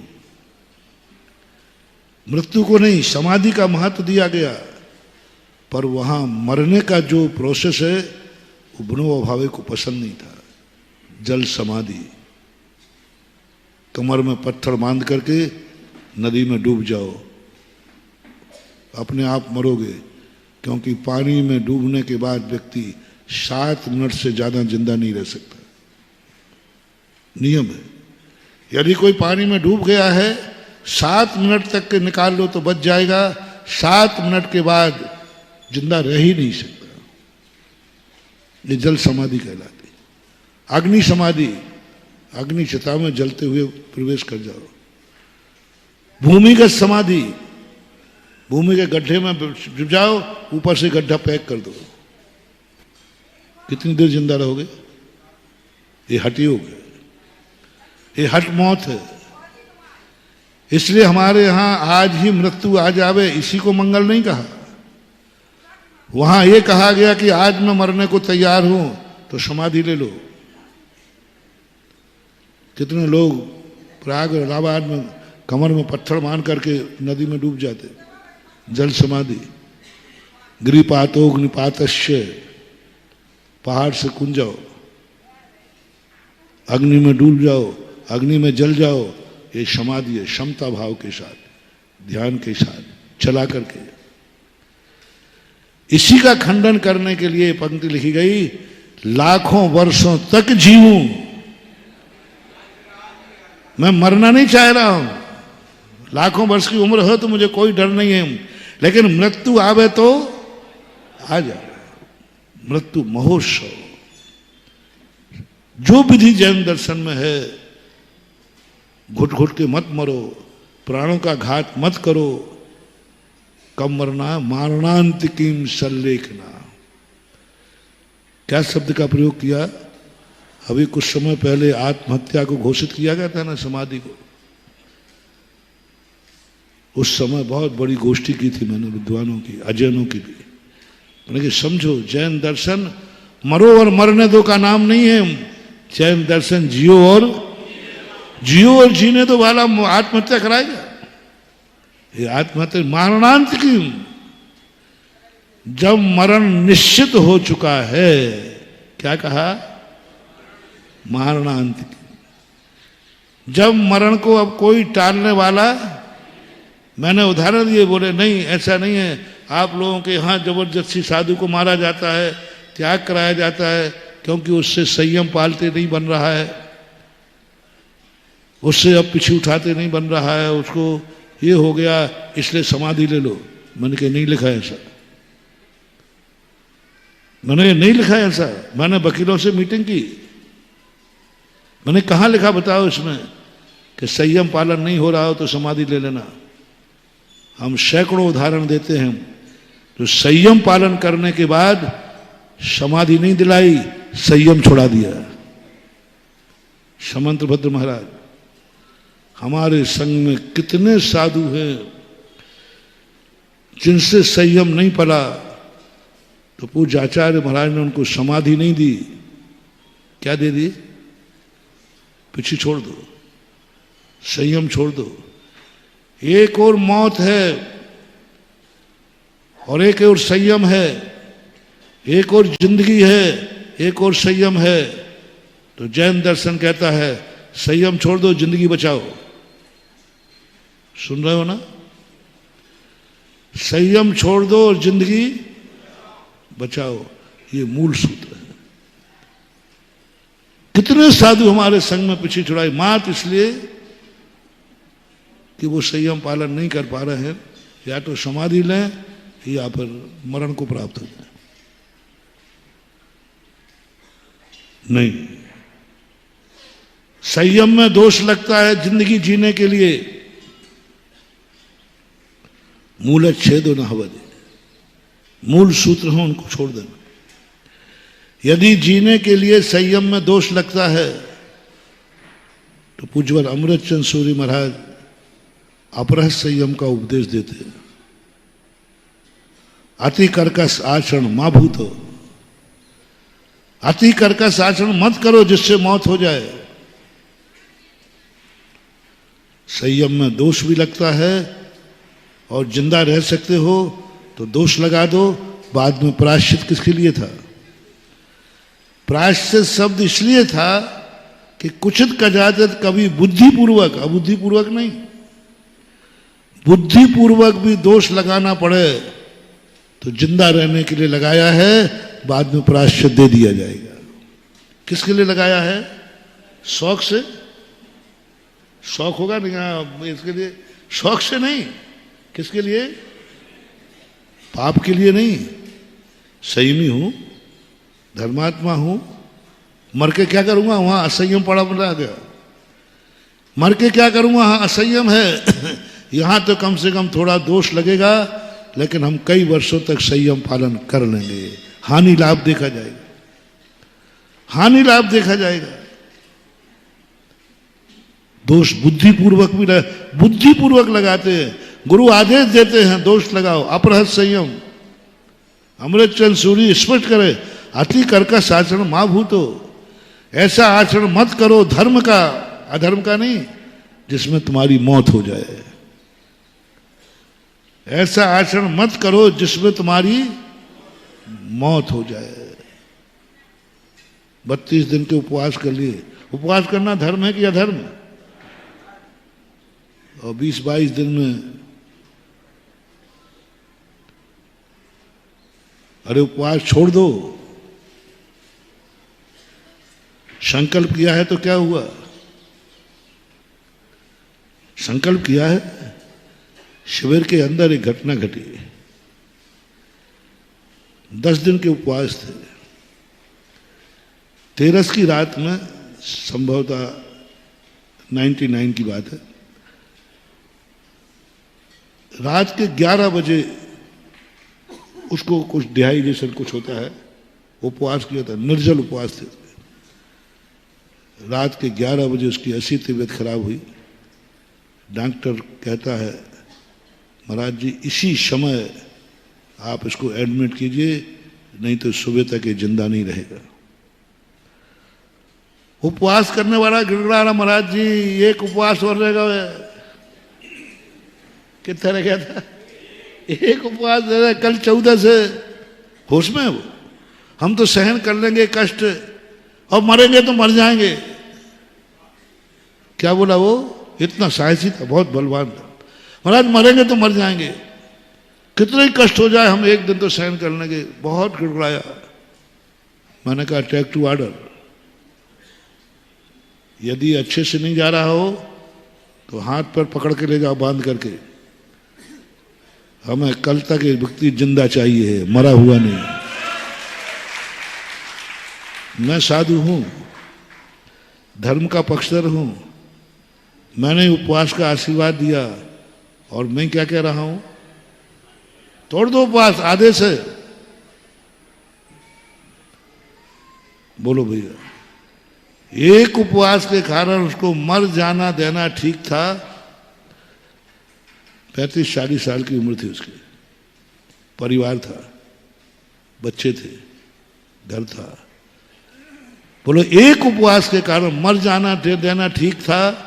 मृत्यु को नहीं, समाधि का महत्व दिया गया। पर वहां मरने का जो प्रोसेस है वो विनोबा भावे को पसंद नहीं था। जल समाधि, कमर में पत्थर बांध करके नदी में डूब जाओ, अपने आप मरोगे। क्योंकि पानी में डूबने के बाद व्यक्ति 7 मिनट से ज्यादा जिंदा नहीं रह सकता, नियम है। यदि कोई पानी में डूब गया है, 7 मिनट तक के निकाल लो तो बच जाएगा, 7 मिनट के बाद जिंदा रह ही नहीं सकता। ये जल समाधि कहलाती। अग्नि समाधि, अग्नि चिता में जलते हुए प्रवेश कर जाओ। भूमिगत समाधि, भूमि के गड्ढे में डूब जाओ, ऊपर से गड्ढा पैक कर दो, कितनी देर जिंदा रहोगे? ये हठ योग है, ये हठ मौत है। इसलिए हमारे यहां आज ही मृत्यु आ जावे, इसी को मंगल नहीं कहा। वहां ये कहा गया कि आज मैं मरने को तैयार हूं तो समाधि ले लो। कितने लोग प्रयाग और इलाहाबाद में कमर में पत्थर बांध करके नदी में डूब जाते। जल समाधि, गिरिपातोग्निपातस्य, पहाड़ से कूद जाओ, अग्नि में डूब जाओ, अग्नि में जल जाओ। ये समाधि है, क्षमता भाव के साथ, ध्यान के साथ चला करके। इसी का खंडन करने के लिए पंक्ति लिखी गई, लाखों वर्षों तक जीऊं, मैं मरना नहीं चाह रहा हूं। लाखों वर्ष की उम्र हो तो मुझे कोई डर नहीं है, लेकिन मृत्यु आवे तो आ जाए। मृत्यु महोत्सव, जो विधि जैन दर्शन में है, घुट घुट के मत मरो, प्राणों का घात मत करो। कब मरना? मारणांतिकीम सल्लेखना। क्या शब्द का प्रयोग किया? अभी कुछ समय पहले आत्महत्या को घोषित किया गया था ना, समाधि को। उस समय बहुत बड़ी गोष्ठी की थी मैंने विद्वानों की, अजैनों की भी। मैंने कि समझो, जैन दर्शन मरो और मरने दो का नाम नहीं है। जैन दर्शन जियो और जीने दो वाला आत्महत्या कराएगा। ये आत्महत्या मारणांत की, जब मरण निश्चित हो चुका है, क्या कहा? मारणांत की। जब मरण को अब कोई टालने वाला, मैंने उदाहरण दिए, बोले नहीं ऐसा नहीं है। आप लोगों के यहाँ जबरदस्ती साधु को मारा जाता है, त्याग कराया जाता है, क्योंकि उससे संयम पालते नहीं बन रहा है, उससे अब पीछे उठाते नहीं बन रहा है, उसको ये हो गया इसलिए समाधि ले लो। मैंने कहा नहीं लिखा ऐसा, मैंने नहीं लिखा ऐसा। मैंने वकीलों से मीटिंग की, मैंने कहाँ लिखा बताओ इसमें कि संयम पालन नहीं हो रहा हो तो समाधि ले लेना। हम सैकड़ों उदाहरण देते हैं जो संयम पालन करने के बाद समाधि नहीं दिलाई, संयम छोड़ा दिया। समंत भद्र महाराज, हमारे संघ में कितने साधु हैं जिनसे संयम नहीं पला, तो पूज्य आचार्य महाराज ने उनको समाधि नहीं दी। क्या दे दी? पीछे छोड़ दो, संयम छोड़ दो। एक और मौत है और एक और संयम है, एक और जिंदगी है, एक और संयम है। तो जैन दर्शन कहता है संयम छोड़ दो, जिंदगी बचाओ। सुन रहे हो ना? संयम छोड़ दो और जिंदगी बचाओ। ये मूल सूत्र है। कितने साधु हमारे संग में पीछे छुड़ाए मात्र इसलिए कि वो संयम पालन नहीं कर पा रहे हैं, या तो समाधि लें या फिर मरण को प्राप्त हो जाए। नहीं, संयम में दोष लगता है जिंदगी जीने के लिए। मूल छेदो न हवदे, मूल सूत्र हो उनको छोड़ देना। यदि जीने के लिए संयम में दोष लगता है तो पूज्यवर अमृतचंद सूरी महाराज अपरह संयम का उपदेश देते हैं। अति कर्कश आचरण मां भूतो, अति कर्कश आचरण मत करो जिससे मौत हो जाए। संयम में दोष भी लगता है और जिंदा रह सकते हो तो दोष लगा दो। बाद में प्रायश्चित किसके लिए था? प्रायश्चित शब्द इसलिए था कि कुचित कदाचित कभी बुद्धिपूर्वक, अबुद्धिपूर्वक नहीं, बुद्धिपूर्वक भी दोष लगाना पड़े तो जिंदा रहने के लिए लगाया है, बाद में प्रायश्चित दे दिया जाएगा। किसके लिए लगाया है? शौक से? शौक होगा नहीं, हाँ, इसके लिए शौक से नहीं। किसके लिए? पाप के लिए नहीं। संयमी हूं, धर्मात्मा हूं, मर के क्या करूंगा? वहां असंयम पड़ा बना गया। मर के क्या करूंगा? वहां असंयम है। यहां तो कम से कम थोड़ा दोष लगेगा, लेकिन हम कई वर्षों तक संयम पालन कर लेंगे। हानि लाभ देखा जाएगा, हानि लाभ देखा जाएगा। दोष बुद्धिपूर्वक भी बुद्धिपूर्वक लगाते हैं। गुरु आदेश देते हैं दोष लगाओ, अपरहत संयम। अमृतचंद सूरी स्पष्ट करे, अति कर्कश आचरण मां भूतो, ऐसा आचरण मत करो धर्म का, अधर्म का नहीं, जिसमें तुम्हारी मौत हो जाए। ऐसा आचरण मत करो जिसमें तुम्हारी मौत हो जाए। 32 दिन के उपवास कर लिए। उपवास करना धर्म है कि अधर्म? और 20-22 दिन में अरे उपवास छोड़ दो। संकल्प किया है तो क्या हुआ? संकल्प किया है। शिविर के अंदर एक घटना घटी। 10 दिन के उपवास थे। 13 की रात में, संभवतः 99 की बात है, रात के 11 बजे उसको कुछ डिहाइड्रेशन कुछ होता है, उपवास किया था, निर्जल उपवास थे। रात के 11 बजे उसकी ऐसी तबीयत खराब हुई, डॉक्टर कहता है महाराज जी इसी समय आप इसको एडमिट कीजिए, नहीं तो सुबह तक ये जिंदा नहीं रहेगा। उपवास करने वाला गिड़गड़ा रहा, महाराज जी एक उपवास और रहेगा। कितना रह गया था? एक उपवास दे रहे, कल 14 से होश में है वो। हम तो सहन कर लेंगे कष्ट, और मरेंगे तो मर जाएंगे। क्या बोला वो? इतना साहसी था, बहुत बलवान था। महाराज मरेंगे तो मर जाएंगे, कितने ही कष्ट हो जाए हम एक दिन तो सहन कर लेंगे। बहुत गिड़गड़ाया। मैंने कहा टेक टू ऑर्डर, यदि अच्छे से नहीं जा रहा हो तो हाथ पर पकड़ के ले जाओ बांध करके। हमें कल तक ये व्यक्ति जिंदा चाहिए, मरा हुआ नहीं। मैं साधु हूं, धर्म का पक्षधर हूं, मैंने उपवास का आशीर्वाद दिया, और मैं क्या कह रहा हूं? तोड़ दो उपवास, आदेश है। बोलो भैया, एक उपवास के कारण उसको मर जाना देना ठीक था। 35-40 साल की उम्र थी उसकी, परिवार था, बच्चे थे, घर था। बोलो एक उपवास के कारण मर जाना दे देना ठीक था।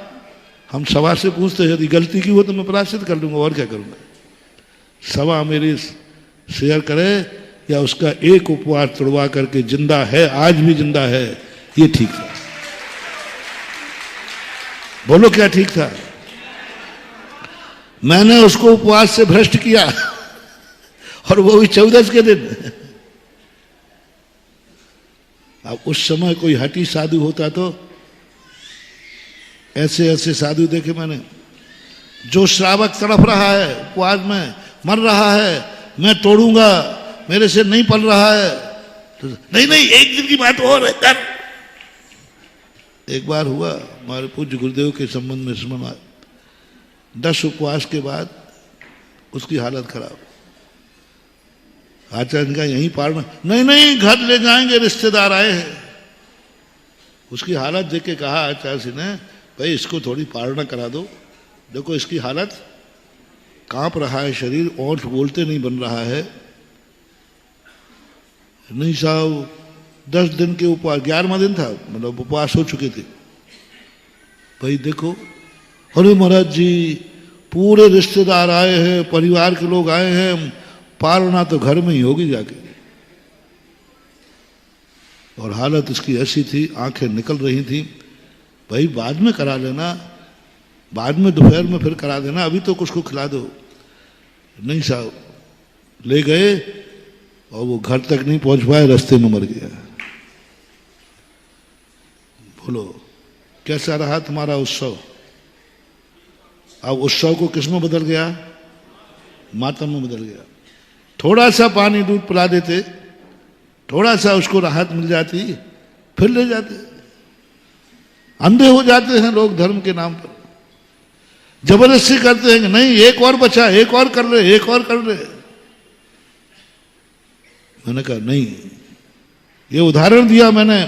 हम सभा से पूछते यदि गलती की हो तो मैं प्रायश्चित कर लूंगा, और क्या करूंगा। सभा मेरी शेयर करे या उसका एक उपवास तोड़वा करके जिंदा है, आज भी जिंदा है, ये ठीक था। बोलो क्या ठीक था? मैंने उसको उपवास से भ्रष्ट किया, और वो भी 14 के दिन। अब उस समय कोई हठी साधु होता तो, ऐसे ऐसे साधु देखे मैंने, जो श्रावक तड़प रहा है उपवास में, मर रहा है, मैं तोड़ूंगा, मेरे से नहीं पल रहा है, तो नहीं नहीं एक दिन की बात और है कर। एक बार हुआ हमारे पूज्य गुरुदेव के संबंध में स्मरण आया, 10 उपवास के बाद उसकी हालत खराब। आचार्य का यहीं पारना, नहीं नहीं घर ले जाएंगे, रिश्तेदार आए हैं। उसकी हालत देख के कहा आचार्य ने, भाई इसको थोड़ी पारना करा दो, देखो इसकी हालत, कांप रहा है शरीर, ओंठ बोलते नहीं बन रहा है। नहीं साहब 10 दिन के उपवास, 11वां दिन था, मतलब उपवास हो चुके थे। भाई देखो, अरे महाराज जी पूरे रिश्तेदार आए हैं, परिवार के लोग आए हैं, पालना तो घर में ही होगी जाके। और हालत इसकी ऐसी थी, आंखें निकल रही थी। भाई बाद में करा लेना, बाद में दोपहर में फिर करा देना, अभी तो कुछ को खिला दो। नहीं साहब, ले गए और वो घर तक नहीं पहुंच पाए, रास्ते में मर गया। बोलो कैसा रहा तुम्हारा उत्सव? अब उत्सव को किस में बदल गया? मातम में बदल गया। थोड़ा सा पानी दूध पिला देते, थोड़ा सा उसको राहत मिल जाती, फिर ले जाते। अंधे हो जाते हैं लोग धर्म के नाम पर, जबरदस्ती करते हैं कि नहीं एक और बचा, एक और कर ले, एक और कर ले। मैंने कहा नहीं, ये उदाहरण दिया मैंने,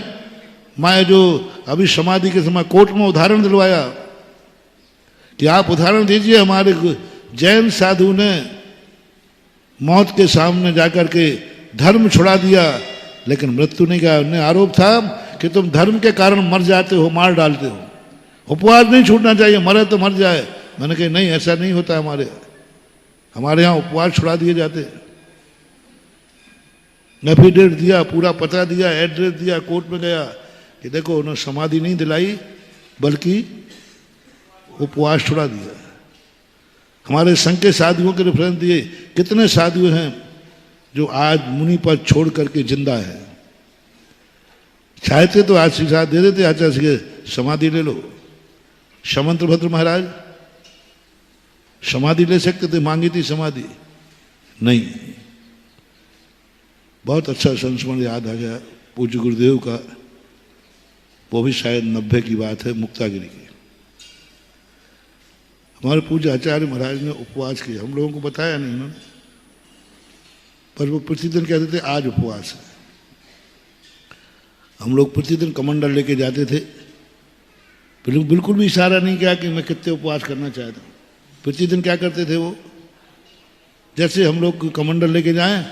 मैं जो अभी समाधि के समय कोर्ट में उदाहरण दिलवाया कि आप उदाहरण दीजिए। हमारे जैन साधु ने मौत के सामने जाकर के धर्म छुड़ा दिया, लेकिन मृत्यु नहीं गया। उन्हें आरोप था कि तुम धर्म के कारण मर जाते हो, मार डालते हो, उपवास नहीं छूटना चाहिए, मरे तो मर जाए। मैंने कहा नहीं, ऐसा नहीं होता, हमारे यहाँ उपवास छुड़ा दिए जाते। एफिडेविट दिया, पूरा पता दिया, एड्रेस दिया, कोर्ट में गया कि देखो उन्होंने समाधि नहीं दिलाई बल्कि उपवास छुड़ा दिया। हमारे संघ के साधुओं के रेफरेंस दिए, कितने साधु हैं जो आज मुनि पद छोड़ करके जिंदा है। चाहते तो आशीर्वाद दे देते, आचार्य के समाधि ले लो। शमंत्र भद्र महाराज समाधि ले सकते थे, मांगी थी समाधि, नहीं। बहुत अच्छा संस्मरण याद आ गया पूज्य गुरुदेव का, वो भी शायद 90 की बात है, मुक्तागिरी की। हमारे पूज्य आचार्य महाराज ने उपवास किया, हम लोगों को बताया नहीं उन्होंने, पर वो प्रतिदिन कहते थे आज उपवास है। हम लोग प्रतिदिन कमंडल लेके जाते थे, बिल्कुल भी इशारा नहीं किया कि मैं कितने उपवास करना चाहता हूँ। प्रतिदिन क्या करते थे वो, जैसे हम लोग कमंडल लेके जाएं,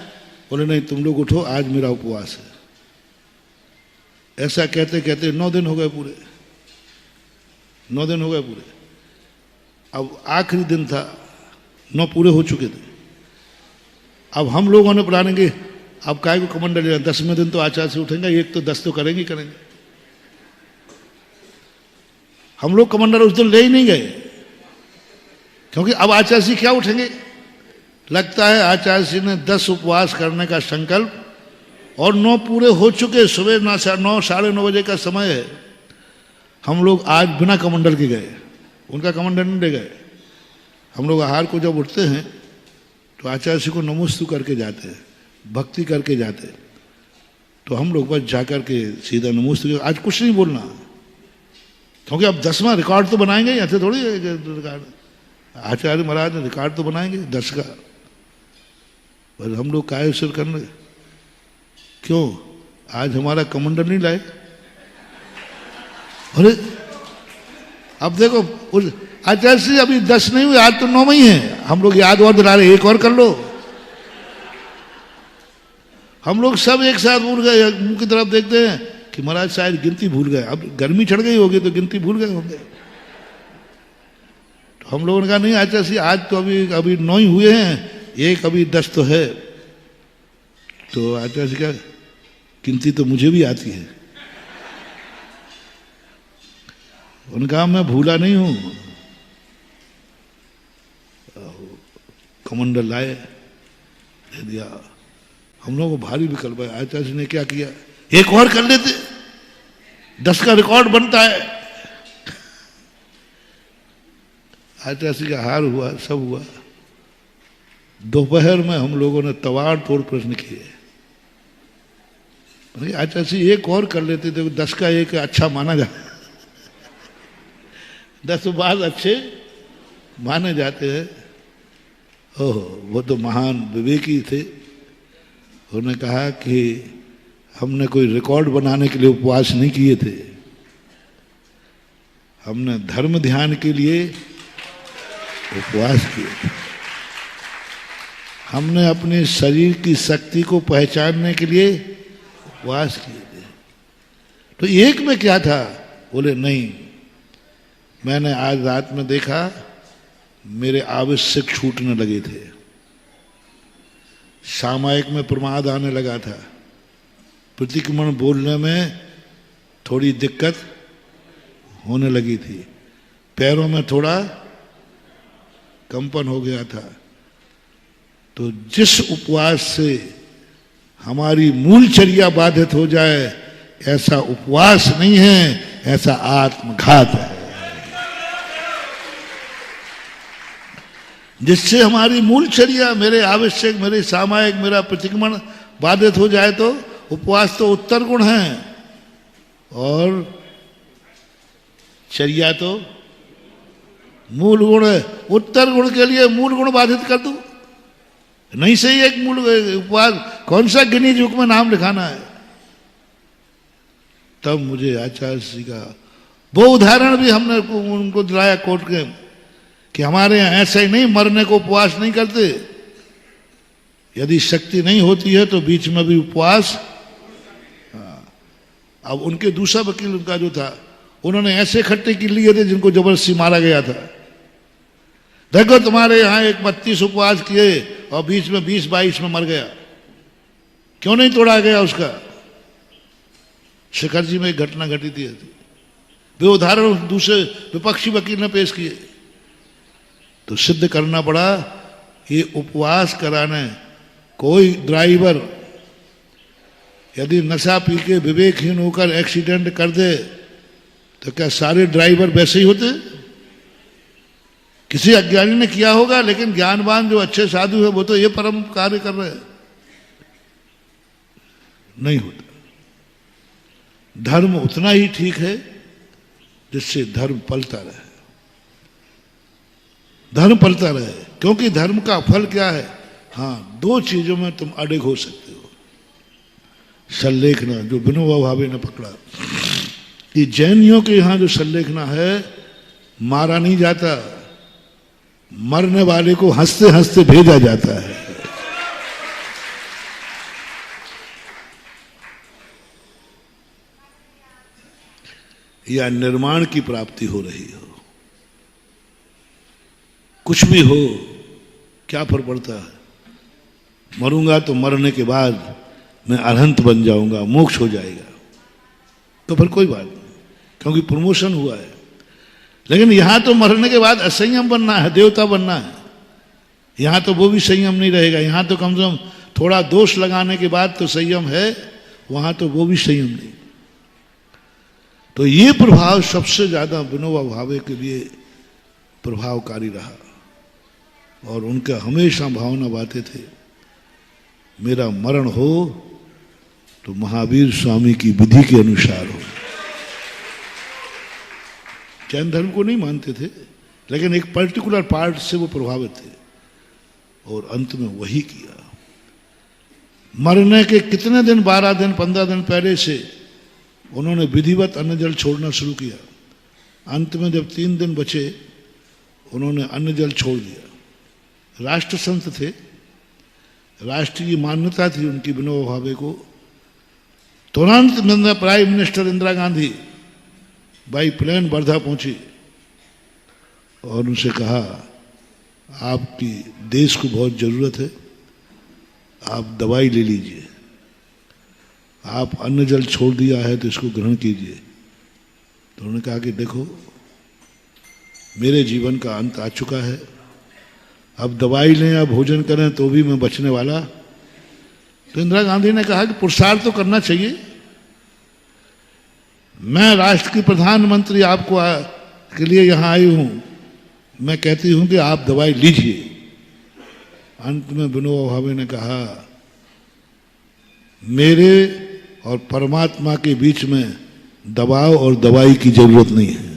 बोले नहीं तुम लोग उठो, आज मेरा उपवास है। ऐसा कहते कहते 9 दिन हो गए पूरे, 9 दिन हो गए पूरे। अब आखिरी दिन था, 9 पूरे हो चुके थे। अब हम लोगों ने प्लानेंगे अब काय को कमंडल ले, 10वें दिन तो आचार्य से उठेंगे, एक तो 10 तो करेंगे करेंगे। हम लोग कमंडल उस दिन ले ही नहीं गए, क्योंकि अब आचार्य जी क्या उठेंगे। लगता है आचार्य जी ने 10 उपवास करने का संकल्प, और 9 पूरे हो चुके, सुबह 9 साढ़े 9 बजे का समय है। हम लोग आज बिना कमंडल के गए, उनका कमंडल नहीं ले गए। हम लोग आहार को जब उठते हैं तो आचार्य जी को नमोस्तु करके जाते हैं, भक्ति करके जाते हैं। तो हम लोग बस जाकर के सीधा नमोस्तु, आज कुछ नहीं बोलना, क्योंकि अब 10वां रिकॉर्ड तो बनाएंगे, ऐसे थोड़ी रिकॉर्ड। आचार्य महाराज ने रिकॉर्ड तो बनाएंगे 10 का, पर हम लोग काय सिर कर रहे। क्यों? आज हमारा कमंडल नहीं लाए। अरे अब देखो, आचार्य जी अभी 10 नहीं हुए, आज तो 9 ही है। हम लोग याद और दिला रहे, एक और कर लो। हम लोग सब एक साथ भूल गए, मुंह की तरफ देखते हैं कि महाराज शायद गिनती भूल गए। अब गर्मी चढ़ गई होगी तो गिनती भूल गए होंगे। तो हम लोगों ने कहा नहीं आचार्य जी आज तो अभी 9 ही हुए हैं, एक अभी 10 तो है। तो आचार्य जी क्या, गिनती तो मुझे भी आती है। उनका मैं भूला नहीं हूं। कमंडल लाए, दे दिया। हम लोगों को भारी विकल्प है। आचार्य जी ने क्या किया, एक और कर लेते, 10 का रिकॉर्ड बनता है। आचार्य का हार हुआ, सब हुआ। दोपहर में हम लोगों ने तवाड़ तोड़ प्रश्न किए। आचार्य एक और कर लेते थे, 10 का एक अच्छा माना जाता, 10 बात अच्छे माने जाते हैं। ओह, वो तो महान विवेकी थे। उन्होंने कहा कि हमने कोई रिकॉर्ड बनाने के लिए उपवास नहीं किए थे, हमने धर्म ध्यान के लिए उपवास किए थे। हमने अपने शरीर की शक्ति को पहचानने के लिए उपवास किए थे। तो एक में क्या था? बोले नहीं, मैंने आज रात में देखा मेरे आवश्यक छूटने लगे थे, सामायिक में प्रमाद आने लगा था, प्रतिक्रमण बोलने में थोड़ी दिक्कत होने लगी थी, पैरों में थोड़ा कंपन हो गया था। तो जिस उपवास से हमारी मूलचर्या बाधित हो जाए, ऐसा उपवास नहीं है, ऐसा आत्मघात है। जिससे हमारी मूलचर्या, मेरे आवश्यक, मेरे सामायिक, मेरा प्रतिक्रमण बाधित हो जाए, तो उपवास तो उत्तर गुण है और चर्या तो मूल गुण है। उत्तर गुण के लिए मूल गुण बाधित कर दूं? नहीं सही। एक मूल उपवास कौन सा गिनीज बुक में नाम लिखाना है? तब मुझे आचार्य जी का वो उदाहरण भी हमने उनको दिलाया कोर्ट के, कि हमारे यहाँ ऐसे ही नहीं, मरने को उपवास नहीं करते। यदि शक्ति नहीं होती है तो बीच में भी उपवास। अब उनके दूसरा वकील, उनका जो था, उन्होंने ऐसे खट्टे की लिए थे जिनको जबरदस्ती मारा गया था। देखो तुम्हारे यहाँ एक 32 उपवास किए और बीच में 20-22 में मर गया, क्यों नहीं तोड़ा गया उसका? शिखर जी में एक घटना घटी थी, वे उदाहरण दूसरे विपक्षी वकील ने पेश किए। तो सिद्ध करना पड़ा, ये उपवास कराने कोई ड्राइवर यदि नशा पी के विवेकहीन होकर एक्सीडेंट कर दे तो क्या सारे ड्राइवर वैसे ही होते? किसी अज्ञानी ने किया होगा, लेकिन ज्ञानवान जो अच्छे साधु है वो तो ये परम कार्य कर रहे हैं। नहीं होता। धर्म उतना ही ठीक है जिससे धर्म पलता रहे, धर्म पलता रहे। क्योंकि धर्म का फल क्या है? हाँ, 2 चीजों में तुम अडिग हो सकते हो। सल्लेखना, जो विनोबा भावे ने पकड़ा, कि जैनियों के यहां जो सल्लेखना है, मारा नहीं जाता, मरने वाले को हंसते हंसते भेजा जाता है। या निर्माण की प्राप्ति हो रही हो, कुछ भी हो, क्या फर्क पड़ता है? मरूंगा तो मरने के बाद मैं अरहंत बन जाऊंगा, मोक्ष हो जाएगा, तो फिर कोई बात नहीं, क्योंकि प्रमोशन हुआ है। लेकिन यहां तो मरने के बाद असंयम बनना है, देवता बनना है। यहां तो वो भी संयम नहीं रहेगा। यहां तो कम से कम थोड़ा दोष लगाने के बाद तो संयम है, वहां तो वो भी संयम नहीं। तो ये प्रभाव सबसे ज्यादा विनोबा भावे के लिए प्रभावकारी रहा, और उनका हमेशा भावना बातें थे, मेरा मरण हो तो महावीर स्वामी की विधि के अनुसार हो। जैन धर्म को नहीं मानते थे, लेकिन एक पर्टिकुलर पार्ट से वो प्रभावित थे, और अंत में वही किया। मरने के कितने दिन, 12 दिन 15 दिन पहले से उन्होंने विधिवत अन्न जल छोड़ना शुरू किया। अंत में जब 3 दिन बचे, उन्होंने अन्न जल छोड़ दिया। राष्ट्र संत थे, राष्ट्र की मान्यता थी उनकी, विनोबा भावे को। तुरंत prime minister Indira Gandhi by plane Wardha पहुंची और उनसे कहा, आपकी देश को बहुत जरूरत है, आप दवाई ले लीजिए, आप अन्न जल छोड़ दिया है तो इसको ग्रहण कीजिए। तो उन्होंने कहा कि देखो, मेरे जीवन का अंत आ चुका है, अब दवाई लें या भोजन करें तो भी मैं बचने वाला। तो इंदिरा गांधी ने कहा कि पुरुषार्थ तो करना चाहिए, मैं राष्ट्र की प्रधानमंत्री आपको के लिए यहां आई हूं, मैं कहती हूं कि आप दवाई लीजिए। अंत में विनोबा भावे ने कहा, मेरे और परमात्मा के बीच में दबाव और दवाई की जरूरत नहीं है,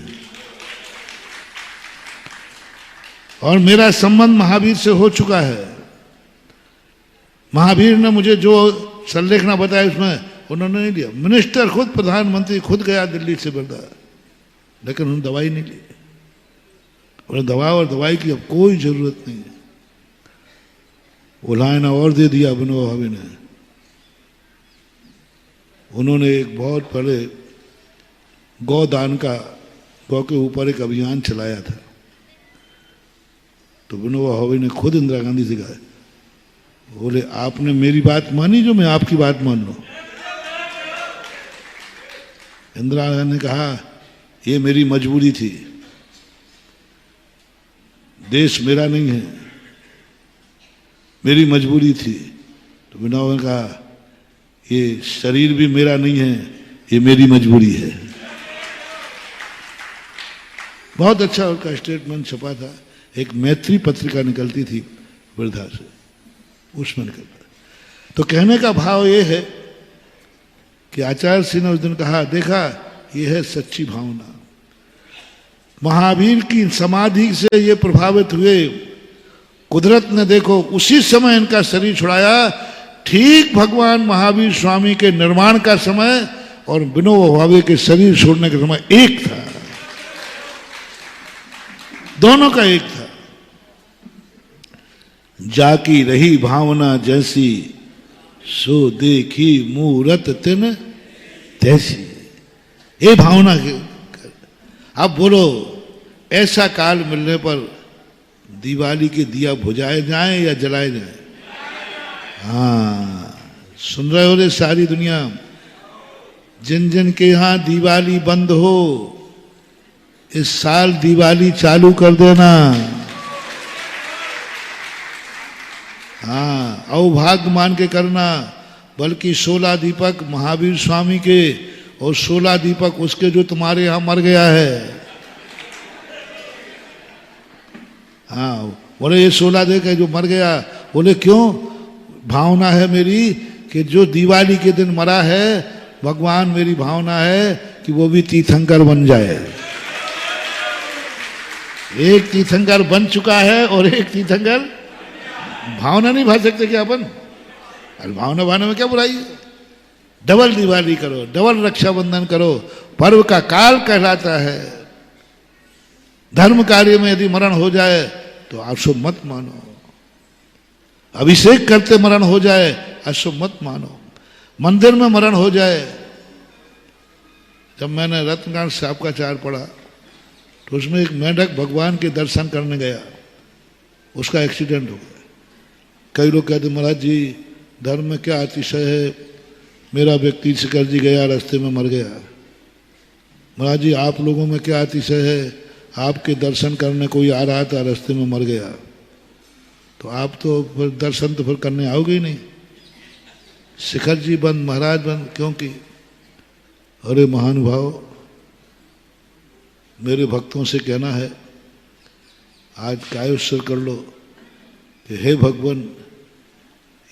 और मेरा संबंध महावीर से हो चुका है। महावीर ने मुझे जो संलेखना बताया उसमें उन्होंने नहीं लिया। मिनिस्टर खुद, प्रधानमंत्री खुद गया दिल्ली से बरदा, लेकिन उन्होंने दवाई नहीं ली। और दवा और दवाई की अब कोई जरूरत नहीं है। उलायना और दे दिया विनोबा भावे ने। उन्होंने एक बहुत बड़े गौदान का, गौ के ऊपर एक अभियान चलाया था। तो विनोबा भावे ने खुद इंदिरा गांधी से कहा, बोले आपने मेरी बात मानी जो मैं आपकी बात मान लूं। इंदिरा गांधी ने कहा, ये मेरी मजबूरी थी, देश मेरा नहीं है, मेरी मजबूरी थी। तो विनोबा ने कहा, ये शरीर भी मेरा नहीं है, ये मेरी मजबूरी है। बहुत अच्छा उनका स्टेटमेंट छपा था, एक मैत्री पत्रिका निकलती थी वर्धा से, उसमें निकलता। तो कहने का भाव ये है कि आचार्य सिंह ने उस दिन कहा, देखा ये है सच्ची भावना। महावीर की समाधि से ये प्रभावित हुए, कुदरत ने देखो उसी समय इनका शरीर छुड़ाया, ठीक भगवान महावीर स्वामी के निर्माण का समय और विनोबा भावे के शरीर छोड़ने का समय एक था, दोनों का एक था। जाकी रही भावना जैसी, सो देखी मूरत तिन तैसी। ये भावना अब बोलो, ऐसा काल मिलने पर दिवाली के दिया बुझाए जाएं या जलाए जाएं? हाँ, सुन रहे हो रे सारी दुनिया, जिन जिन के यहां दिवाली बंद हो, इस साल दिवाली चालू कर देना। हाँ, अवभाग्य मान के करना, बल्कि 16 दीपक महावीर स्वामी के और 16 दीपक उसके जो तुम्हारे यहां मर गया है। हाँ, बोले ये 16 देखे जो मर गया, बोले क्यों? भावना है मेरी कि जो दिवाली के दिन मरा है, भगवान मेरी भावना है कि वो भी तीर्थंकर बन जाए। एक तीर्थंकर बन चुका है और एक तीर्थंकर, भावना नहीं भर सकते क्या अपन? अरे भावना भावना में क्या बुराई है? डबल दिवाली करो, डबल रक्षाबंधन करो, पर्व का काल कहलाता है। धर्म कार्य में यदि मरण हो जाए तो अशुभ मत मानो, अभिषेक करते मरण हो जाए अशुभ मत मानो, मंदिर में मरण हो जाए। जब मैंने रत्नकांत साहब का चार पढ़ा तो उसमें एक मेढक भगवान के दर्शन करने गया, उसका एक्सीडेंट हो गया। कई लोग कहते महाराज जी धर्म में क्या अतिशय है, मेरा व्यक्ति शिखर जी गया रास्ते में मर गया। महाराज जी आप लोगों में क्या अतिशय है, आपके दर्शन करने कोई आ रहा था रास्ते में मर गया, तो आप तो फिर दर्शन तो फिर करने आओगे ही नहीं। शिखर जी बंद, महाराज बंद, क्योंकि अरे महानुभाव, मेरे भक्तों से कहना है आज कायोत्सर कर लो कि हे भगवान,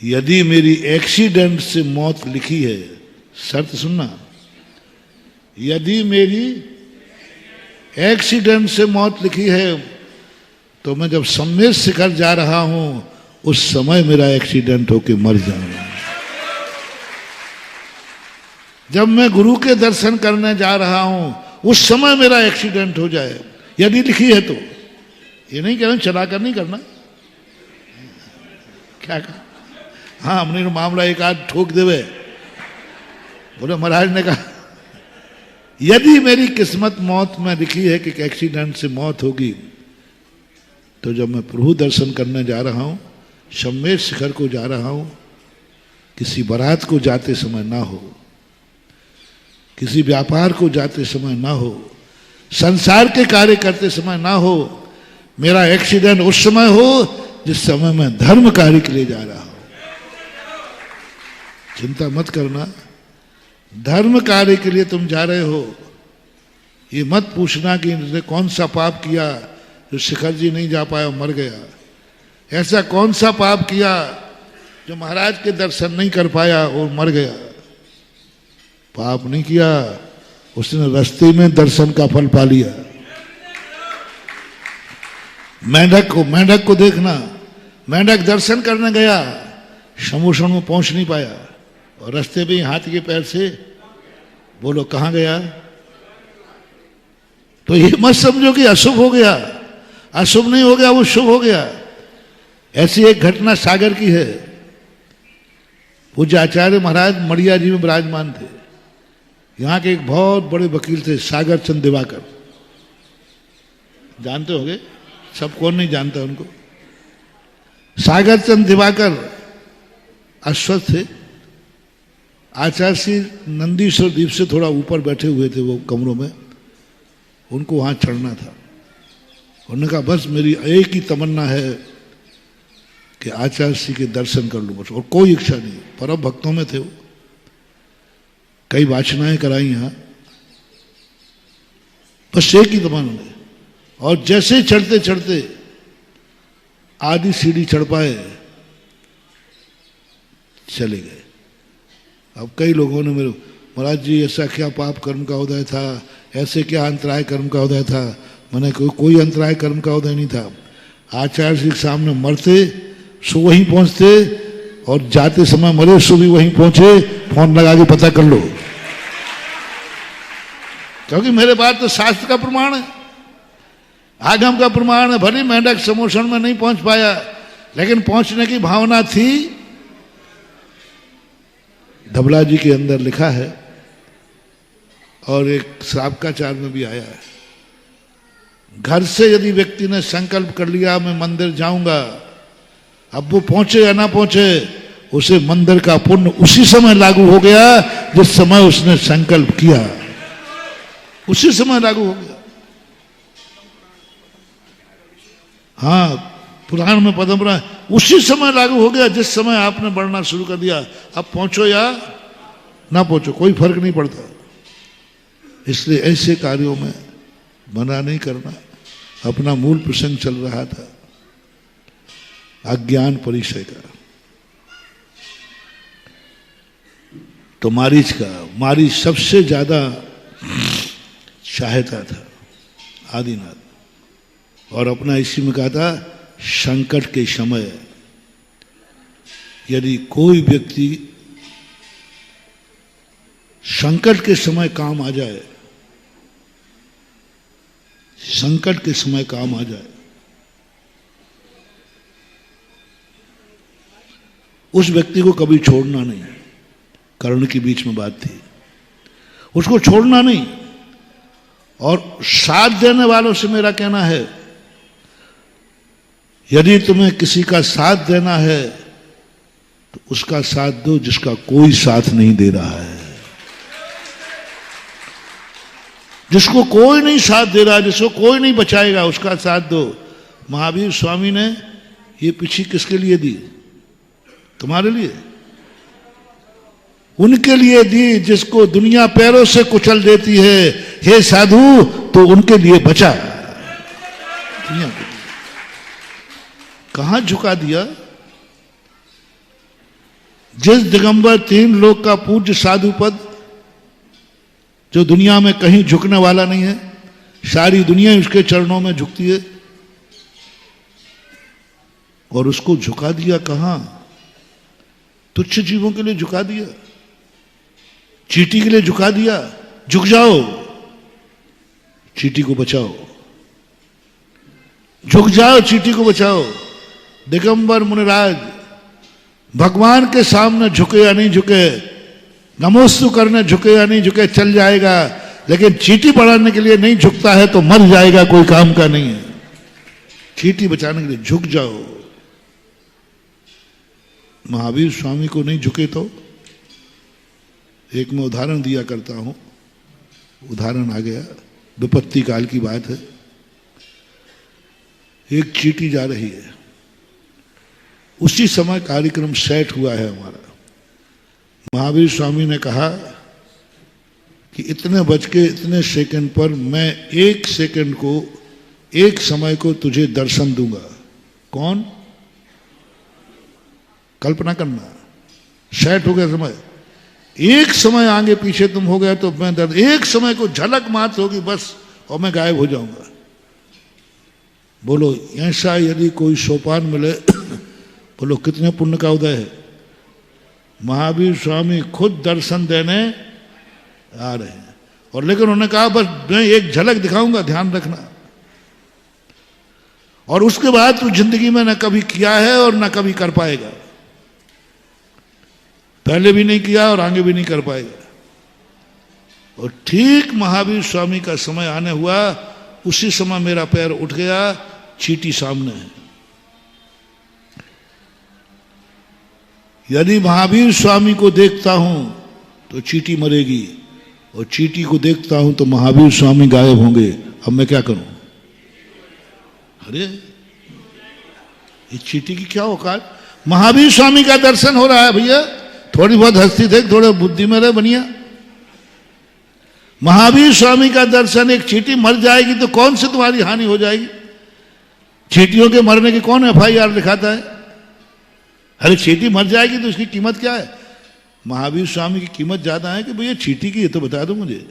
यदि मेरी एक्सीडेंट से मौत लिखी है, शर्त सुनना, यदि मेरी एक्सीडेंट से मौत लिखी है तो मैं जब सम्मेद शिखर जा रहा हूं उस समय मेरा एक्सीडेंट होके मर जाऊंगा। जब मैं गुरु के दर्शन करने जा रहा हूं उस समय मेरा एक्सीडेंट हो जाए, यदि लिखी है तो। ये नहीं कह रहा चला कर नहीं करना, क्या कहा? हाँ, हमने मामला एक आध ठोक देवे। बोले महाराज ने कहा यदि मेरी किस्मत मौत में लिखी है कि एक्सीडेंट से मौत होगी, तो जब मैं प्रभु दर्शन करने जा रहा हूं, सम्मेद शिखर को जा रहा हूं, किसी बारात को जाते समय ना हो, किसी व्यापार को जाते समय ना हो, संसार के कार्य करते समय ना हो, मेरा एक्सीडेंट उस समय हो जिस समय मैं धर्म कार्य के लिए जा रहा हूं। चिंता मत करना, धर्म कार्य के लिए तुम जा रहे हो, ये मत पूछना कि इन्होंने कौन सा पाप किया जो शिखर जी नहीं जा पाया, मर गया। ऐसा कौन सा पाप किया जो महाराज के दर्शन नहीं कर पाया और मर गया। पाप नहीं किया, उसने रास्ते में दर्शन का फल पा लिया। मेंढक को देखना, मेंढक दर्शन करने गया, समोषण में पहुंच नहीं पाया और रास्ते में ही हाथी के पैर से, बोलो कहां गया। तो ये मत समझो कि अशुभ हो गया, अशुभ नहीं हो गया, वो शुभ हो गया। ऐसी एक घटना सागर की है। पूज्य आचार्य महाराज मड़िया जी में विराजमान थे। यहाँ के एक बहुत बड़े वकील थे, सागर चंद दिवाकर, जानते होंगे सब, कौन नहीं जानता उनको। सागर चंद दिवाकर अश्वत्थ थे। आचार्य श्री नंदीश्वर द्वीप से थोड़ा ऊपर बैठे हुए थे वो कमरों में, उनको वहां चढ़ना था। उन्होंने कहा बस मेरी एक ही तमन्ना है कि आचार्य श्री के दर्शन कर लूं, बस, और कोई इच्छा नहीं। परम भक्तों में थे वो, कई वाचनाएं कराई यहां, बस एक ही तमन्ना। और जैसे चढ़ते चढ़ते आधी सीढ़ी चढ़ पाए, चले गए। अब कई लोगों ने मेरे, महाराज जी ऐसा क्या पाप कर्म का उदय था, ऐसे क्या अंतराय कर्म का उदय था। मैंने कोई अंतराय कर्म का उदय नहीं था। आचार्य जी के सामने मरते सो वहीं पहुंचते और जाते समय मरे सो भी वहीं पहुंचे। फोन लगा के पता कर लो, क्योंकि मेरे पास तो शास्त्र का प्रमाण है, आगम का प्रमाण है। भले मेंढक समोषण में नहीं पहुंच पाया, लेकिन पहुंचने की भावना थी। धबला जी के अंदर लिखा है और एक श्रावकाचार में भी आया है, घर से यदि व्यक्ति ने संकल्प कर लिया मैं मंदिर जाऊंगा, अब वो पहुंचे या ना पहुंचे, उसे मंदिर का पुण्य उसी समय लागू हो गया जिस समय उसने संकल्प किया, उसी समय लागू हो गया। हाँ, पुराण में पदमरा उसी समय लागू हो गया जिस समय आपने बढ़ना शुरू कर दिया। अब पहुंचो या ना पहुंचो, कोई फर्क नहीं पड़ता। इसलिए ऐसे कार्यों में मना नहीं करना। अपना मूल प्रसंग चल रहा था अज्ञान परिचय का, तो मारीच का, मारीच सबसे ज्यादा चाहता था आदिनाथ, और अपना इसी में कहा था संकट के समय यदि कोई व्यक्ति संकट के समय काम आ जाए, संकट के समय काम आ जाए, उस व्यक्ति को कभी छोड़ना नहीं। कर्ण के बीच में बात थी, उसको छोड़ना नहीं। और साथ देने वालों से मेरा कहना है, यदि तुम्हें किसी का साथ देना है तो उसका साथ दो जिसका कोई साथ नहीं दे रहा है, जिसको कोई नहीं साथ दे रहा, जिसको कोई नहीं बचाएगा, उसका साथ दो। महावीर स्वामी ने ये पिछी किसके लिए दी? तुम्हारे लिए, उनके लिए दी जिसको दुनिया पैरों से कुचल देती है। हे साधु, तो उनके लिए बचा। दुनिया के लिए कहां झुका दिया? जिस दिगंबर 3 लोक का पूज्य साधु पद, जो दुनिया में कहीं झुकने वाला नहीं है, सारी दुनिया उसके चरणों में झुकती है, और उसको झुका दिया कहां? तुच्छ जीवों के लिए झुका दिया, चींटी के लिए झुका दिया। झुक जाओ, चींटी को बचाओ, झुक जाओ, चींटी को बचाओ। दिगंबर मुनिराज भगवान के सामने झुके या नहीं झुके, नमोस्तु करने झुके या नहीं झुके, चल जाएगा, लेकिन चींटी बढ़ाने के लिए नहीं झुकता है तो मर जाएगा, कोई काम का नहीं है। चींटी बचाने के लिए झुक जाओ। महावीर स्वामी को नहीं झुके तो, एक मैं उदाहरण दिया करता हूं, उदाहरण आ गया, विपत्ति काल की बात है। एक चींटी जा रही है, उसी समय कार्यक्रम सेट हुआ है हमारा। महावीर स्वामी ने कहा कि इतने बज के इतने सेकंड पर मैं एक सेकंड को, एक समय को तुझे दर्शन दूंगा। कौन? कल्पना करना, सेट हो गया समय, एक समय आगे पीछे तुम हो गया तो मैं एक समय को झलक मात्र होगी बस, और मैं गायब हो जाऊंगा। बोलो ऐसा यदि कोई सोपान मिले बोलो कितने पुण्य का उदय है। महावीर स्वामी खुद दर्शन देने आ रहे हैं, और लेकिन उन्होंने कहा बस मैं एक झलक दिखाऊंगा, ध्यान रखना, और उसके बाद तू जिंदगी में न कभी किया है और न कभी कर पाएगा, पहले भी नहीं किया और आगे भी नहीं कर पाएगा। और ठीक महावीर स्वामी का समय आने हुआ, उसी समय मेरा पैर उठ गया, चींटी सामने है। यदि महावीर स्वामी को देखता हूं तो चींटी मरेगी, और चींटी को देखता हूं तो महावीर स्वामी गायब होंगे। अब मैं क्या करूं? अरे ये चींटी की क्या औकात? महावीर स्वामी का दर्शन हो रहा है भैया, थोड़ी बहुत हस्ती थे, थोड़े बुद्धि में रहे बनिया। महावीर स्वामी का दर्शन, एक चींटी मर जाएगी तो कौन सी तुम्हारी हानि हो जाएगी? चींटियों के मरने की कौन FIR लिखाता है? अरे चींटी मर जाएगी तो उसकी कीमत क्या है? महावीर स्वामी की कीमत ज्यादा है कि भैया चींटी की? ये तो बता दो मुझे,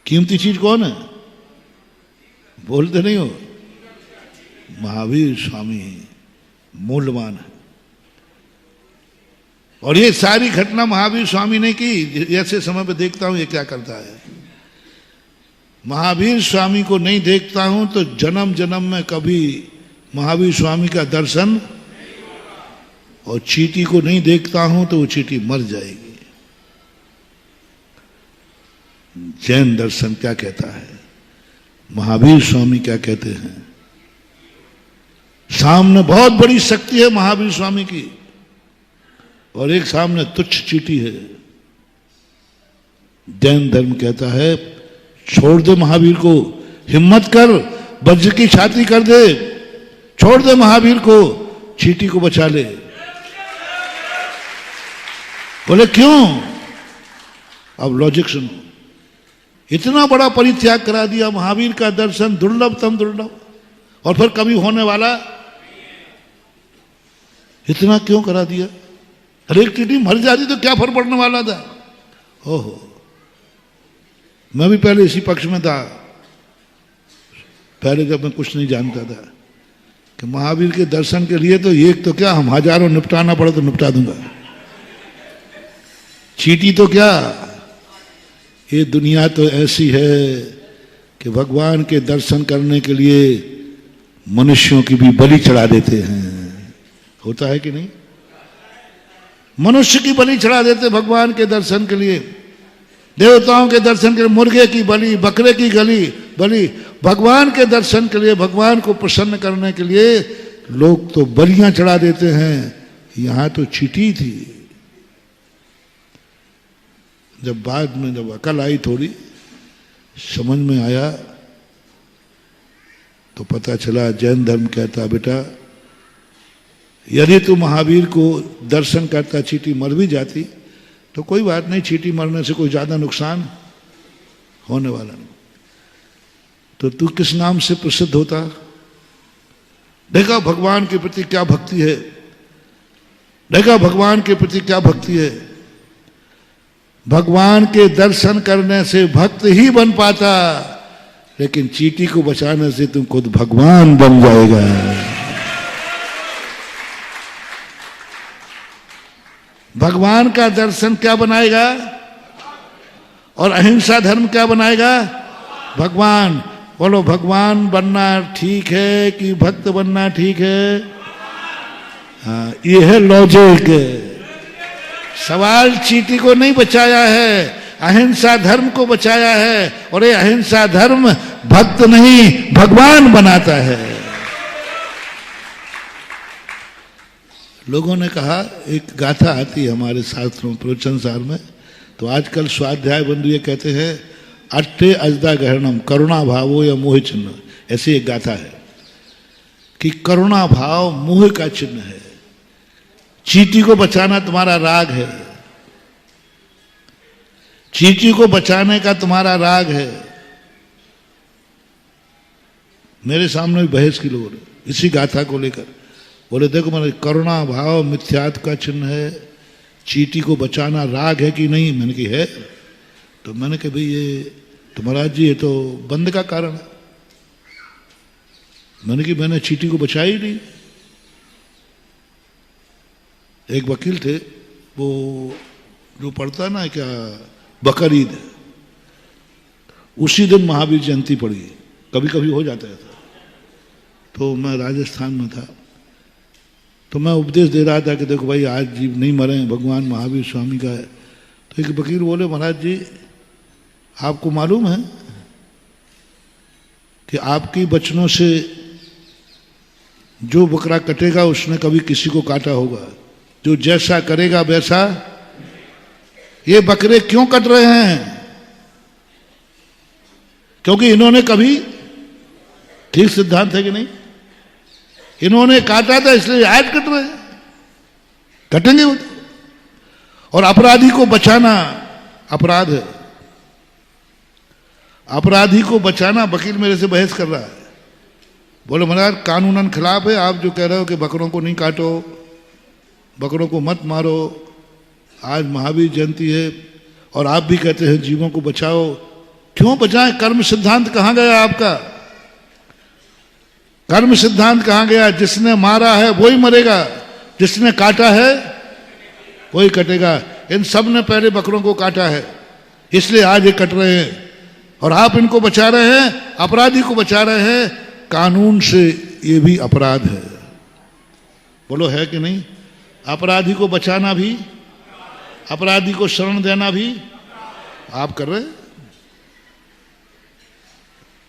कीमती चीज कौन है? बोलते नहीं हो। महावीर स्वामी मूल्यवान है, और ये सारी घटना महावीर स्वामी ने की। ऐसे समय पे देखता हूं ये क्या करता है। महावीर स्वामी को नहीं देखता हूं तो जन्म जन्म में कभी महावीर स्वामी का दर्शन, और चींटी को नहीं देखता हूं तो वो चींटी मर जाएगी। जैन दर्शन क्या कहता है, महावीर स्वामी क्या कहते हैं? सामने बहुत बड़ी शक्ति है महावीर स्वामी की, और एक सामने तुच्छ चींटी है। जैन धर्म कहता है छोड़ दे महावीर को, हिम्मत कर, वज्र की छाती कर दे, छोड़ दे महावीर को, चींटी को बचा ले। बोले क्यों? अब लॉजिक सुनो, इतना बड़ा परित्याग करा दिया, महावीर का दर्शन दुर्लभतम दुर्लभ, और फिर कभी होने वाला, इतना क्यों करा दिया? हर एक चींटी मर जाती तो क्या फर्क पड़ने वाला था? ओहो, मैं भी पहले इसी पक्ष में था, पहले जब मैं कुछ नहीं जानता था कि महावीर के दर्शन के लिए तो एक तो क्या, हम हजारों निपटाना पड़े तो निपटा दूंगा, चींटी तो क्या। ये दुनिया तो ऐसी है कि भगवान के दर्शन करने के लिए मनुष्यों की भी बलि चढ़ा देते हैं। होता है कि नहीं? मनुष्य की बलि चढ़ा देते भगवान के दर्शन के लिए, देवताओं के दर्शन के लिए मुर्गे की बलि, बकरे की बलि, भगवान के दर्शन के लिए, भगवान को प्रसन्न करने के लिए लोग तो बलियां चढ़ा देते हैं। यहां तो चींटी थी। जब बाद में जब अकल आई, थोड़ी समझ में आया, तो पता चला जैन धर्म कहता बेटा यदि तू महावीर को दर्शन करता, चींटी मर भी जाती तो कोई बात नहीं, चींटी मरने से कोई ज्यादा नुकसान होने वाला नहीं। तो तू किस नाम से प्रसिद्ध होता? देखा भगवान के प्रति क्या भक्ति है, देखा भगवान के प्रति क्या भक्ति है। भगवान के दर्शन करने से भक्त ही बन पाता, लेकिन चींटी को बचाने से तुम खुद भगवान बन जाएगा। भगवान का दर्शन क्या बनाएगा, और अहिंसा धर्म क्या बनाएगा? भगवान। बोलो भगवान बनना ठीक है कि भक्त बनना ठीक है? हाँ, ये है लॉजिक। सवाल चींटी को नहीं बचाया है, अहिंसा धर्म को बचाया है, और ये अहिंसा धर्म भक्त नहीं भगवान बनाता है। लोगों ने कहा, एक गाथा आती है हमारे शास्त्रों प्रवचन सार में, तो आजकल स्वाध्याय बंधु ये कहते हैं अट्ठे अजदा गहरणम करुणा भावो या मोह चिन्ह। ऐसी एक गाथा है कि करुणा भाव मोह का चिन्ह है, चींटी को बचाना तुम्हारा राग है। चींटी को बचाने का तुम्हारा राग है। मेरे सामने भी बहस की लोग इसी गाथा को लेकर बोले देखो मेरे करुणा भाव मिथ्यात्व का चिन्ह है, चींटी को बचाना राग है कि नहीं? मैंने कहा है। तो मैंने कहा भाई ये तो महाराज जी ये तो बंद का कारण है। मैंने चींटी को बचाया ही नहीं। एक वकील थे वो जो पढ़ता ना क्या बकरीद, उसी दिन महावीर जयंती पड़ी, कभी कभी हो जाता है। तो मैं राजस्थान में था, तो मैं उपदेश दे रहा था कि देखो भाई आज जीव नहीं मरे, भगवान महावीर स्वामी का है। तो एक वकील बोले महाराज जी आपको मालूम है कि आपके वचनों से जो बकरा कटेगा उसने कभी किसी को काटा होगा, जो जैसा करेगा वैसा। ये बकरे क्यों कट रहे हैं? क्योंकि इन्होंने कभी, ठीक सिद्धांत है कि नहीं, इन्होंने काटा था इसलिए आज कट रहे हैं, कटेंगे वो तो। और अपराधी को बचाना अपराध है। अपराधी को बचाना, वकील मेरे से बहस कर रहा है, बोले महाराज कानूनन खिलाफ है, आप जो कह रहे हो कि बकरों को नहीं काटो, बकरों को मत मारो, आज महावीर जयंती है और आप भी कहते हैं जीवों को बचाओ, क्यों बचाएं? कर्म सिद्धांत कहां गया आपका? कर्म सिद्धांत कहां गया? जिसने मारा है वही मरेगा, जिसने काटा है वही कटेगा। इन सब ने पहले बकरों को काटा है, इसलिए आज ये कट रहे हैं। और आप इनको बचा रहे हैं, अपराधी को बचा रहे हैं। कानून से ये भी अपराध है, बोलो है कि नहीं? अपराधी को बचाना भी, अपराधी को शरण देना भी आप कर रहे हैं।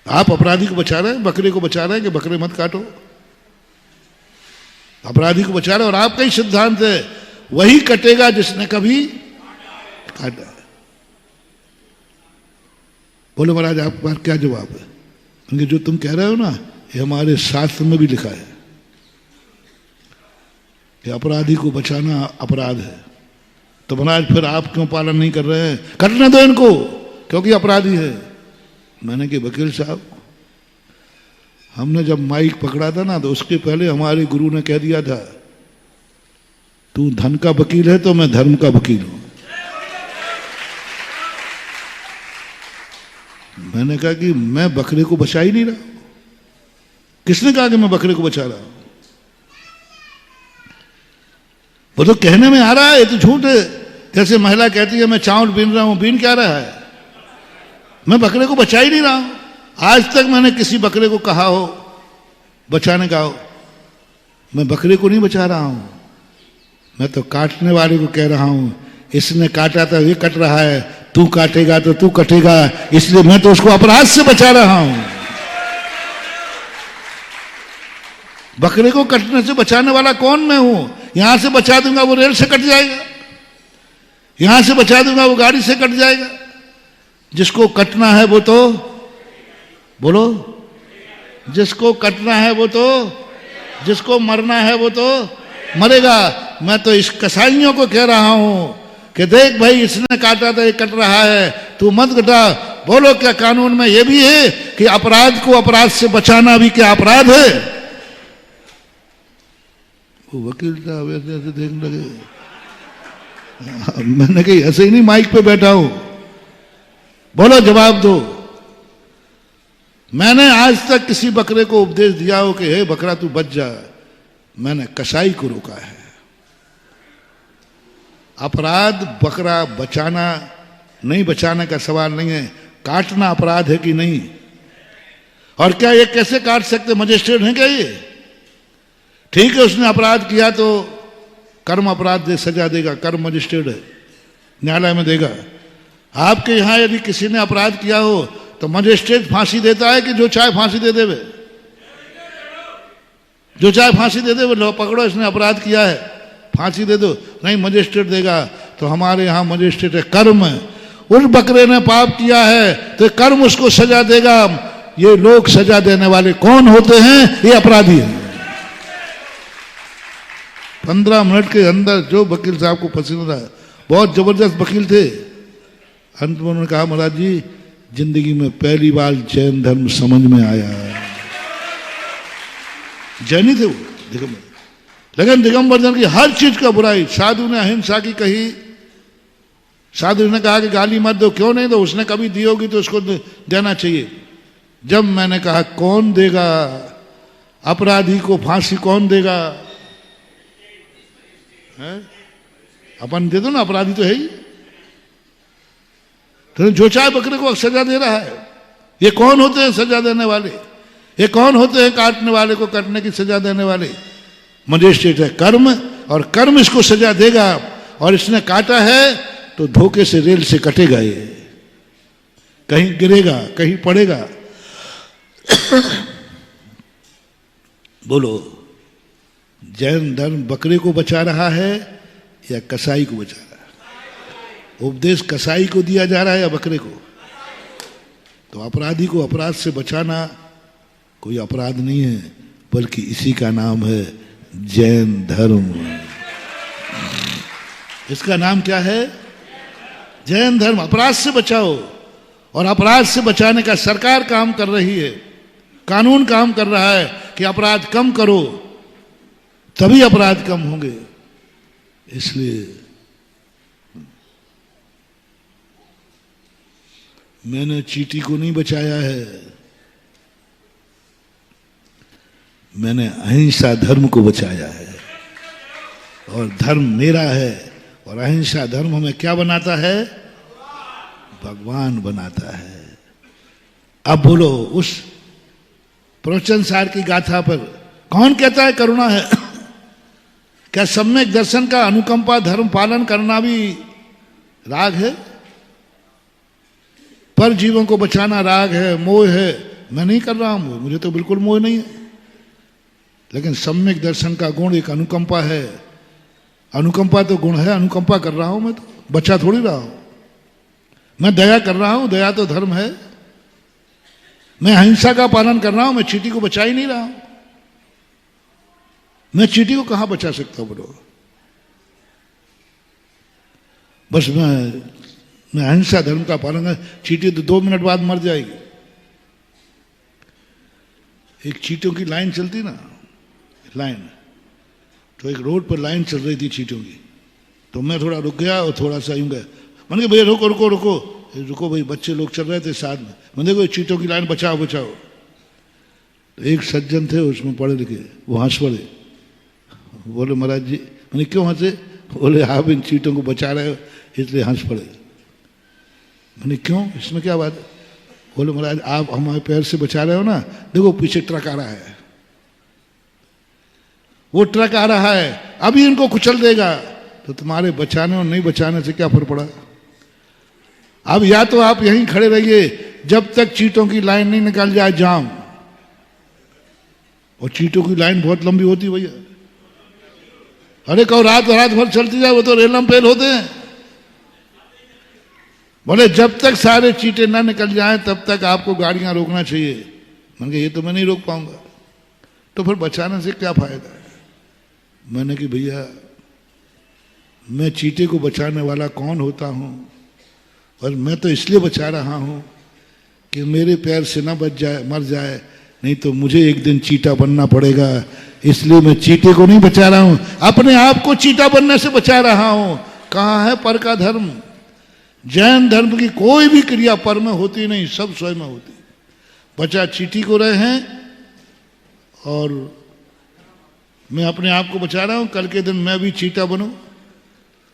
आप अपराधी को बचा रहे हैं, बकरे को बचा रहे हैं कि बकरे मत काटो। अपराधी को बचा रहे हैं और आपका ही सिद्धांत है वही कटेगा जिसने कभी काटा है। बोले महाराज आपके पास क्या जवाब है? क्योंकि जो तुम कह रहे हो ना ये हमारे शास्त्र में भी लिखा है कि अपराधी को बचाना अपराध है। तो महाराज फिर आप क्यों पालन नहीं कर रहे हैं? कटने दो इनको, क्योंकि अपराधी है। मैंने कि वकील साहब हमने जब माइक पकड़ा था ना तो उसके पहले हमारे गुरु ने कह दिया था तू धन का वकील है तो मैं धर्म का वकील हूं। मैंने कहा कि मैं बकरे को बचा ही नहीं रहा। किसने कहा कि मैं बकरे को बचा रहा हूं? वो तो कहने में आ रहा है, ये तो झूठ है। जैसे महिला कहती है मैं चावल बीन रहा हूं, बीन क्या रहा है? मैं बकरे को बचा ही नहीं रहा हूं। आज तक मैंने किसी बकरे को कहा हो बचाने का हो, मैं बकरे को नहीं बचा रहा हूं। मैं तो काटने वाले को कह रहा हूं इसने काटा था ये कट रहा है, तू काटेगा तो तू कटेगा, इसलिए मैं तो उसको अपराध से बचा रहा हूं। बकरे को कटने से बचाने वाला कौन मैं हूं? यहां से बचा दूंगा वो रेल से कट जाएगा, यहां से बचा दूंगा वो गाड़ी से कट जाएगा। जिसको कटना है वो तो बोलो, जिसको कटना है वो तो, जिसको मरना है वो तो मरेगा। मैं तो इस कसाईयों को कह रहा हूं कि देख भाई इसने काटा था ये कट रहा है, तू मत कटा। बोलो क्या कानून में ये भी है कि अपराध को अपराध से बचाना भी क्या अपराध है? वो वकील साहब ऐसे ऐसे देखने लगे। मैंने कही ऐसे ही नहीं माइक पे बैठा हूं, बोलो जवाब दो। मैंने आज तक किसी बकरे को उपदेश दिया हो कि हे बकरा तू बच जा? मैंने कसाई को रोका है। अपराध बकरा बचाना नहीं, बचाने का सवाल नहीं है, काटना अपराध है कि नहीं? और क्या ये कैसे काट सकते? मजिस्ट्रेट हैं क्या ये? ठीक है उसने अपराध किया तो कर्म अपराध दे सजा देगा, कर्म मजिस्ट्रेट है, न्यायालय में देगा। आपके यहां यदि किसी ने अपराध किया हो तो मजिस्ट्रेट फांसी देता है कि जो चाहे फांसी दे देवे? जो चाहे फांसी दे देवे, लो पकड़ो इसने अपराध किया है फांसी दे दो। नहीं, मजिस्ट्रेट देगा। तो हमारे यहां मजिस्ट्रेट है कर्म। उस बकरे ने पाप किया है तो कर्म उसको सजा देगा। ये लोग सजा देने वाले कौन होते हैं? ये अपराधी हैं। 15 मिनट के अंदर जो वकील साहब को पसंद रहा, बहुत जबरदस्त वकील थे, अंत में उन्होंने कहा महाराज जी जिंदगी में पहली बार जैन धर्म समझ में आया। जैनी थे वो दिगंबर, लेकिन दिगंबर जन की हर चीज का बुराई, साधु ने अहिंसा की कही, साधु ने कहा कि गाली मत दो, क्यों नहीं दो, उसने कभी दी होगी तो उसको देना चाहिए। जब मैंने कहा कौन देगा, अपराधी को फांसी कौन देगा, है? अपन दे दो ना, अपराधी तो है ही। तो जो चाहे बकरे को सजा दे रहा है। ये कौन होते हैं सजा देने वाले, ये कौन होते हैं काटने वाले को काटने की सजा देने वाले? मजिस्ट्रेट है कर्म, और कर्म इसको सजा देगा। और इसने काटा है तो धोखे से रेल से कटेगा, ये कहीं गिरेगा कहीं पड़ेगा। बोलो, जैन धर्म बकरे को बचा रहा है या कसाई को बचा रहा है? उपदेश कसाई को दिया जा रहा है या बकरे को? तो अपराधी को अपराध से बचाना कोई अपराध नहीं है, बल्कि इसी का नाम है जैन धर्म। इसका नाम क्या है? जैन धर्म। अपराध से बचाओ, और अपराध से बचाने का सरकार काम कर रही है, कानून काम कर रहा है कि अपराध कम करो, तभी अपराध कम होंगे। इसलिए मैंने चींटी को नहीं बचाया है, मैंने अहिंसा धर्म को बचाया है। और धर्म मेरा है, और अहिंसा धर्म हमें क्या बनाता है? भगवान बनाता है। अब बोलो, उस प्रवचन सार की गाथा पर कौन कहता है करुणा है? क्या सम्यक दर्शन का अनुकंपा धर्म पालन करना भी राग है? पर जीवों को बचाना राग है, मोह है? मैं नहीं कर रहा हूं, मुझे तो बिल्कुल मोह नहीं है। लेकिन सम्यक दर्शन का गुण एक अनुकंपा है। अनुकंपा तो गुण है, अनुकंपा कर रहा हूं मैं, तो बचा थोड़ी रहा हूं। मैं दया कर रहा हूं, दया तो धर्म है। मैं अहिंसा का पालन कर रहा हूं, मैं चींटी को बचा ही नहीं रहा हूं। मैं चींटी को कहां बचा सकता हूं? बोलो, बस मैं अहिंसा धर्म का पालन कर, चींटी तो 2 मिनट बाद मर जाएगी। एक चींटियों की लाइन चलती ना, लाइन, तो एक रोड पर लाइन चल रही थी चींटियों की, तो मैं थोड़ा रुक गया और थोड़ा सा यूं गया। मैंने कहा भैया रुको रुको रुको रुको भाई, बच्चे लोग चल रहे थे साथ में। मैंने देखो चींटियों की लाइन बचाओ बचाओ। तो एक सज्जन थे उसमें पढ़े लिखे, वो हंस पड़े, बोले महाराज जी। मैंने क्यों हंसे? बोले आप इन चींटों को बचा रहे हो इसलिए हंस पड़े। मैंने क्यों, इसमें क्या बात है? बोले महाराज आप हमारे पैर से बचा रहे हो ना, देखो पीछे ट्रक आ रहा है, वो ट्रक आ रहा है, अभी इनको कुचल देगा। तो तुम्हारे बचाने और नहीं बचाने से क्या फर्क पड़ा? अब या तो आप यहीं खड़े रहिए जब तक चींटों की लाइन नहीं निकल जाए जाम। और चींटों की लाइन बहुत लंबी होती भैया, अरे कहो रात रात भर चलती जाए, वो तो रेलम पेल होते हैं। बोले जब तक सारे चींटे ना निकल जाएं तब तक आपको गाड़ियां रोकना चाहिए। मैंने कहा ये तो मैं नहीं रोक पाऊंगा, तो फिर बचाने से क्या फायदा है? मैंने कि भैया मैं चींटे को बचाने वाला कौन होता हूं, और मैं तो इसलिए बचा रहा हूं कि मेरे पैर से ना बच जाए, मर जाए, नहीं तो मुझे एक दिन चींटा बनना पड़ेगा। इसलिए मैं चींटे को नहीं बचा रहा हूं, अपने आप को चींटा बनने से बचा रहा हूं। कहां है पर का धर्म? जैन धर्म की कोई भी क्रिया पर में होती नहीं, सब स्वयं में होती। बचा चींटी को रहे हैं, और मैं अपने आप को बचा रहा हूं। कल के दिन मैं भी चींटा बनूं,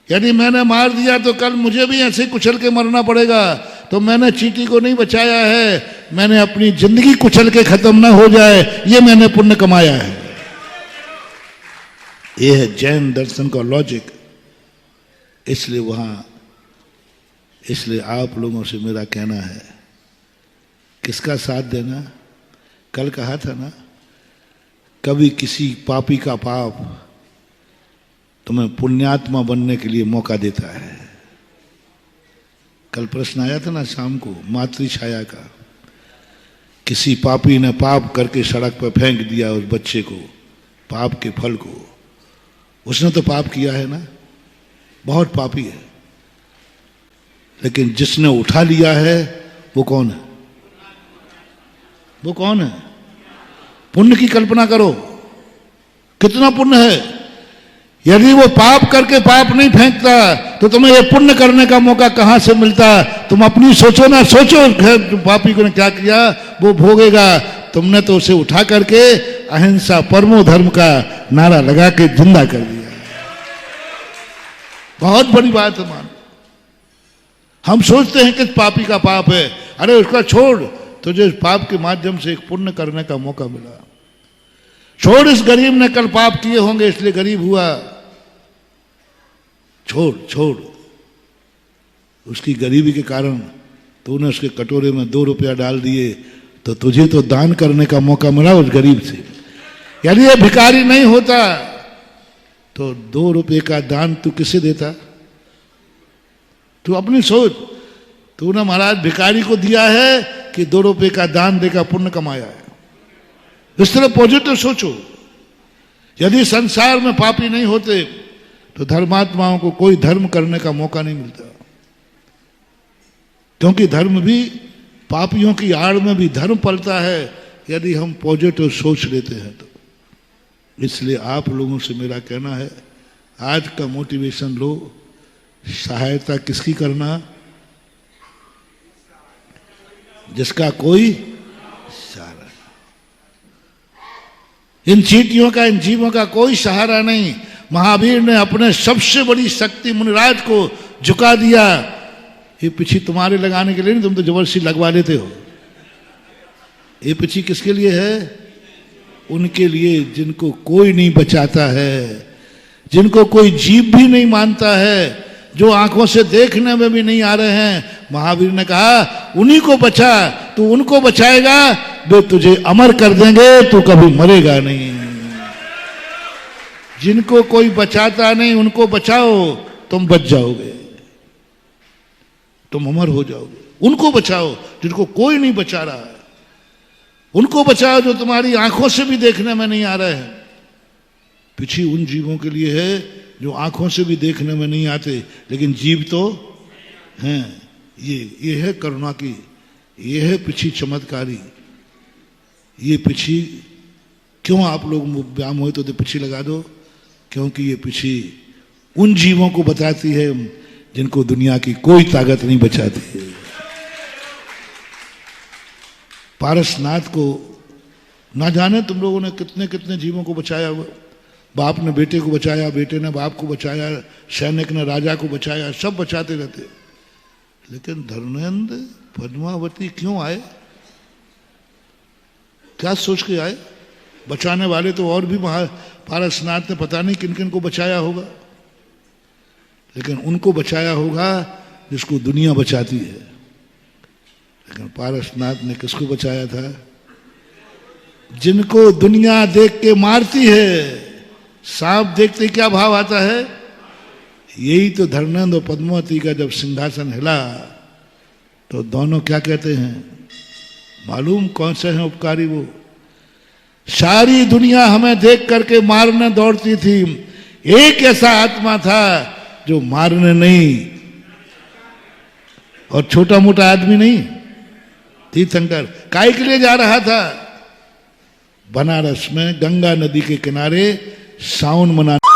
यदि मैंने मार दिया तो कल मुझे भी ऐसे कुचल के मरना पड़ेगा। तो मैंने चींटी को नहीं बचाया है, मैंने अपनी जिंदगी कुचल के खत्म ना हो जाए, ये मैंने पुण्य कमाया है। ये है जैन दर्शन का लॉजिक। इसलिए आप लोगों से मेरा कहना है, किसका साथ देना? कल कहा था ना, कभी किसी पापी का पाप तुम्हें पुण्यात्मा बनने के लिए मौका देता है। कल प्रश्न आया था ना शाम को, मातृ छाया का। किसी पापी ने पाप करके सड़क पर फेंक दिया उस बच्चे को, पाप के फल को। उसने तो पाप किया है ना, बहुत पापी है, लेकिन जिसने उठा लिया है वो कौन है? वो कौन है? पुण्य की कल्पना करो, कितना पुण्य है। यदि वो पाप करके पाप नहीं फेंकता तो तुम्हें ये पुण्य करने का मौका कहां से मिलता? तुम अपनी सोचो ना, सोचो जो पापी को ने क्या किया वो भोगेगा। तुमने तो उसे उठा करके अहिंसा परमो धर्म का नारा लगा के जिंदा कर दिया। बहुत बड़ी बात है। मान हम सोचते हैं कि पापी का पाप है, अरे उसका छोड़, तुझे इस पाप के माध्यम से एक पुण्य करने का मौका मिला। छोड़, इस गरीब ने कल पाप किए होंगे इसलिए गरीब हुआ। छोड़ छोड़, उसकी गरीबी के कारण तूने उसके कटोरे में 2 रुपया डाल दिए तो तुझे तो दान करने का मौका मिला उस गरीब से। यदि ये भिखारी नहीं होता तो 2 रुपये का दान तू किसे देता? तू अपनी सोच, तूने महाराज भिखारी को दिया है कि 2 रुपये का दान देकर पुण्य कमाया है? इस तरह पॉजिटिव सोचो। यदि संसार में पापी नहीं होते तो धर्मात्माओं को कोई धर्म करने का मौका नहीं मिलता, क्योंकि धर्म भी, पापियों की आड़ में भी धर्म पलता है यदि हम पॉजिटिव सोच लेते हैं तो। इसलिए आप लोगों से मेरा कहना है, आज का मोटिवेशन लो। सहायता किसकी करना? जिसका कोई सहारा, इन चींटियों का, इन जीवों का कोई सहारा नहीं। महावीर ने अपने सबसे बड़ी शक्ति मुनिराज को झुका दिया। ये पिछी तुम्हारे लगाने के लिए नहीं, तुम तो जबरदस्ती लगवा लेते हो। ये पिछी किसके लिए है? उनके लिए जिनको कोई नहीं बचाता है, जिनको कोई जीव भी नहीं मानता है, जो आंखों से देखने में भी नहीं आ रहे हैं। महावीर ने कहा उन्हीं को बचा, तू उनको बचाएगा वे तुझे अमर कर देंगे, तू कभी मरेगा नहीं। जिनको कोई बचाता नहीं उनको बचाओ, तुम बच जाओगे, तुम अमर हो जाओगे। उनको बचाओ जिनको कोई नहीं बचा रहा है, उनको बचाओ जो तुम्हारी आंखों से भी देखने में नहीं आ रहे हैं। पिछी उन जीवों के लिए है जो आंखों से भी देखने में नहीं आते, लेकिन जीव तो हैं। ये है करुणा की, ये है पिछी चमत्कारी। ये पिछी क्यों आप लोग व्यायाम हो तो पिछी लगा दो, क्योंकि ये पिछी उन जीवों को बताती है जिनको दुनिया की कोई ताकत नहीं बचाती है। पारसनाथ को ना जाने तुम लोगों ने कितने कितने जीवों को बचाया हुआ। बाप ने बेटे को बचाया, बेटे ने बाप को बचाया, सैनिक ने राजा को बचाया, सब बचाते रहते। लेकिन धर्मेंद्र पद्मावती क्यों आए? क्या सोच के आए? बचाने वाले तो और भी पारसनाथ ने पता नहीं किन किन को बचाया होगा, लेकिन उनको बचाया होगा जिसको दुनिया बचाती है। लेकिन पारसनाथ ने किसको बचाया था? जिनको दुनिया देख के मारती है। सांप देखते क्या भाव आता है? यही तो धर्मेंद्र और पद्मावती का जब सिंहासन हिला तो दोनों क्या कहते हैं मालूम? कौन से हैं उपकारी? वो सारी दुनिया हमें देख करके मारने दौड़ती थी, एक ऐसा आत्मा था जो मारने नहीं, और छोटा मोटा आदमी नहीं। तीर्थंकर काय के लिए जा रहा था? बनारस में गंगा नदी के किनारे सावन मनाने।